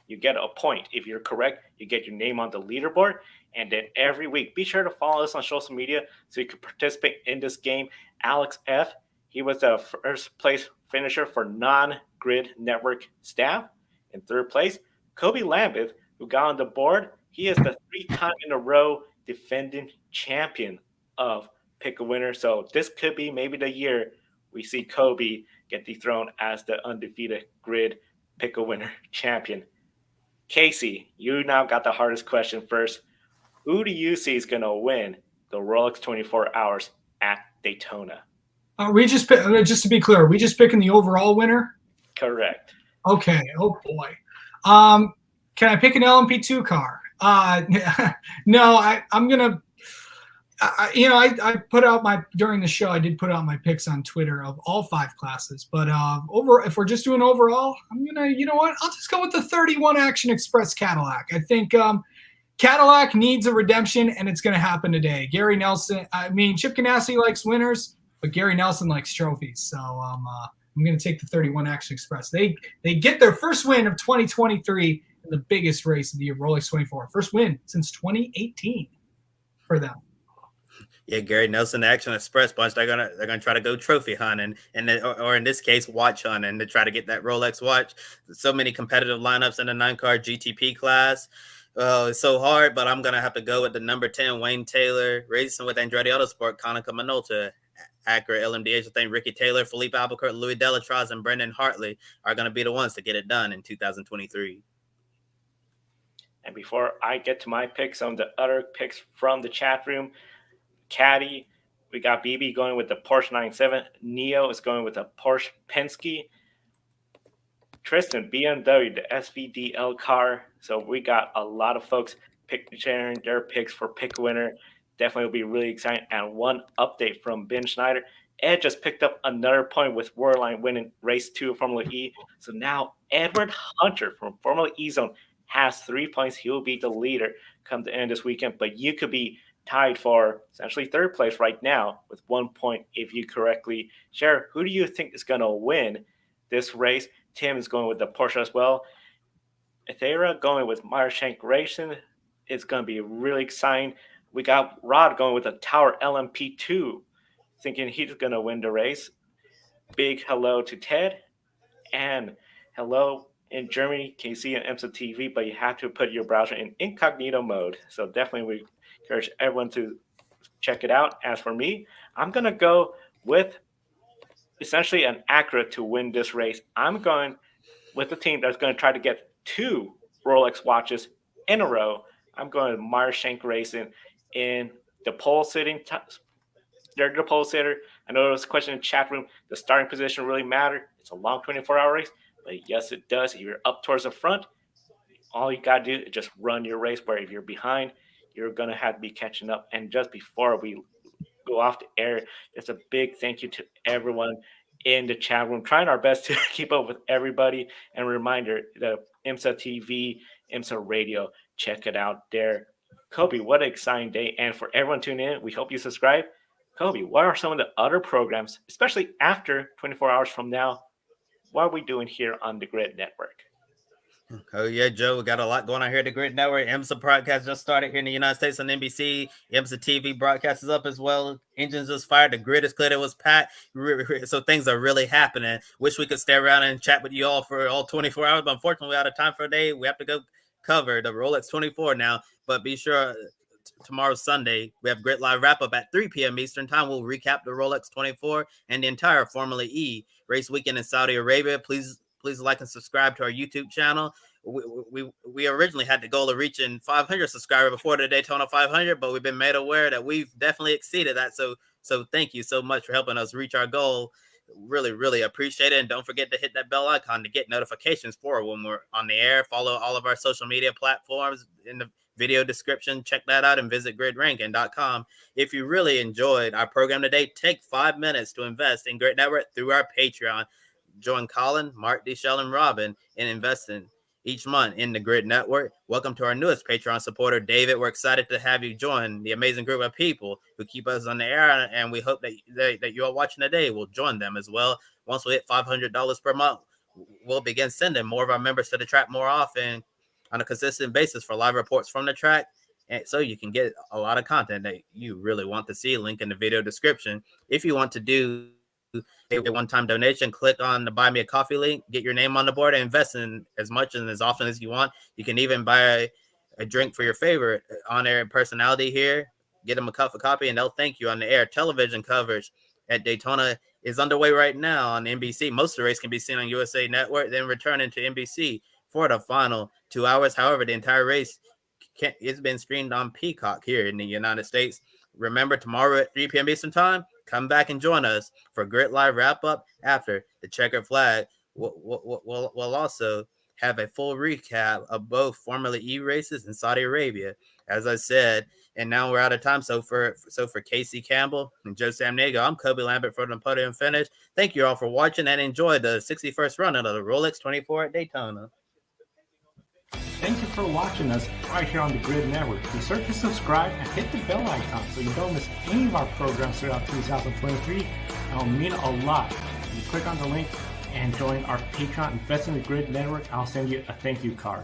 You get a point. If you're correct, you get your name on the leaderboard. And then every week, be sure to follow us on social media so you can participate in this game. Alex F., he was the first place finisher for non-grid network staff. In third place, Kobe Lambeth, who got on the board. He is the 3-time in a row defending champion of Pick a Winner. So this could be maybe the year we see Kobe get dethroned as the undefeated grid Pick a Winner champion. Casey, you now got the hardest question first. Who do you see is going to win the Rolex 24 hours at Daytona? We just to be clear, are we just picking the overall winner? Correct. Okay. Oh boy. Can I pick an LMP2 car? No, I'm gonna. I put out during the show. I did put out my picks on Twitter of all 5 classes. But if we're just doing overall, I'm gonna. You know what? I'll just go with the 31 Action Express Cadillac. I think Cadillac needs a redemption, and it's gonna happen today. Gary Nelson. Chip Ganassi likes winners, but Gary Nelson likes trophies. So I'm gonna take the 31 Action Express. They get their first win of 2023 in the biggest race of the year, Rolex 24. First win since 2018 for them. Yeah, Gary Nelson, the Action Express bunch, they're gonna try to go trophy hunting, or in this case, watch hunting, to try to get that Rolex watch. So many competitive lineups in the 9-car GTP class. Oh, it's so hard, but I'm going to have to go with the number 10, Wayne Taylor, racing with Andretti Autosport, Konica Minolta, Acura LMDH. I think Ricky Taylor, Felipe Albuquerque, Louis Delatraz, and Brendan Hartley are going to be the ones to get it done in 2023. And before I get to my picks, some of the other picks from the chat room, Caddy, we got BB going with the Porsche 997. Neo is going with the Porsche Penske. Tristan, BMW, the SVDL car. So we got a lot of folks sharing their picks for pick winner. Definitely will be really exciting. And one update from Ben Schneider. Ed just picked up another point with Worldline winning race 2 of Formula E. So now Edward Hunter from Formula E Zone has 3 points. He will be the leader come the end this weekend. But you could be tied for essentially third place right now with 1 point if you correctly share. Who do you think is going to win this race? Tim is going with the Porsche as well. Ethera going with Meyershank Racing. It's going to be really exciting. We got Rod going with the Tower LMP2, thinking he's going to win the race. Big hello to Ted. And hello in Germany. Can you see on IMSA TV? But you have to put your browser in incognito mode. So definitely we encourage everyone to check it out. As for me, I'm going to go with essentially an Acura to win this race. I'm going with the team that's going to try to get 2 Rolex watches in a row. I'm going to Meyershank Racing in the pole sitting. They're the pole sitter. I know there was a question in the chat room. Does starting position really matter? It's a long 24-hour race, but yes, it does. If you're up towards the front, all you got to do is just run your race. Where if you're behind, you're going to have to be catching up. And just before we go off the air, just a big thank you to everyone in the chat room, trying our best to keep up with everybody. And a reminder, the IMSA TV, IMSA Radio, check it out there. Kobe, what an exciting day. And for everyone tuning in, we hope you subscribe. Kobe, what are some of the other programs, especially after 24 hours from now? What are we doing here on the Grid Network? Oh, yeah, Joe, we got a lot going on here at the Grid Network. IMSA broadcast just started here in the United States on NBC. IMSA TV broadcast is up as well. Engines just fired. The grid is clear. It was packed. So things are really happening. Wish we could stay around and chat with you all for all 24 hours, but unfortunately, we're out of time for a day. We have to go cover the Rolex 24 now, but be sure tomorrow, Sunday, we have Grid Live wrap-up at 3 p.m. Eastern Time. We'll recap the Rolex 24 and the entire Formula E race weekend in Saudi Arabia. Please like and subscribe to our YouTube channel. We originally had the goal of reaching 500 subscribers before the Daytona 500, but we've been made aware that we've definitely exceeded that. So thank you so much for helping us reach our goal. Really, really appreciate it. And don't forget to hit that bell icon to get notifications for when we're on the air. Follow all of our social media platforms in the video description. Check that out and visit gridranking.com. If you really enjoyed our program today, take 5 minutes to invest in Grid Network through our Patreon. Join Colin, Mark, Deschelle, and Robin in investing each month in the Grid Network. Welcome to our newest Patreon supporter, David. We're excited to have you join the amazing group of people who keep us on the air, and we hope that you are watching today will join them as well. Once we hit $500 per month, we'll begin sending more of our members to the track more often on a consistent basis for live reports from the track, and so you can get a lot of content that you really want to see. Link in the video description. If you want to do a one-time donation, click on the Buy Me a Coffee link, get your name on the board, and invest in as much and as often as you want. You can even buy a drink for your favorite on-air personality here. Get them a cup of coffee, and they'll thank you on the air. Television coverage at Daytona is underway right now on NBC. Most of the race can be seen on USA Network, then returning to NBC for the final 2 hours. However, the entire race it's been streamed on Peacock here in the United States. Remember, tomorrow at 3 p.m. Eastern Time, come back and join us for Grid Live wrap-up after the checkered flag. We'll also have a full recap of both Formula E races in Saudi Arabia, as I said. And now we're out of time. So for Casey Campbell and Joe Samnego, I'm Kobe Lambert for the Podium Finish. Thank you all for watching and enjoy the 61st run of the Rolex 24 at Daytona. Thank you for watching us right here on the Grid Network. Be sure to subscribe and hit the bell icon so you don't miss any of our programs throughout 2023. And it'll mean a lot. If you click on the link and join our Patreon, invest in the Grid Network, I'll send you a thank you card.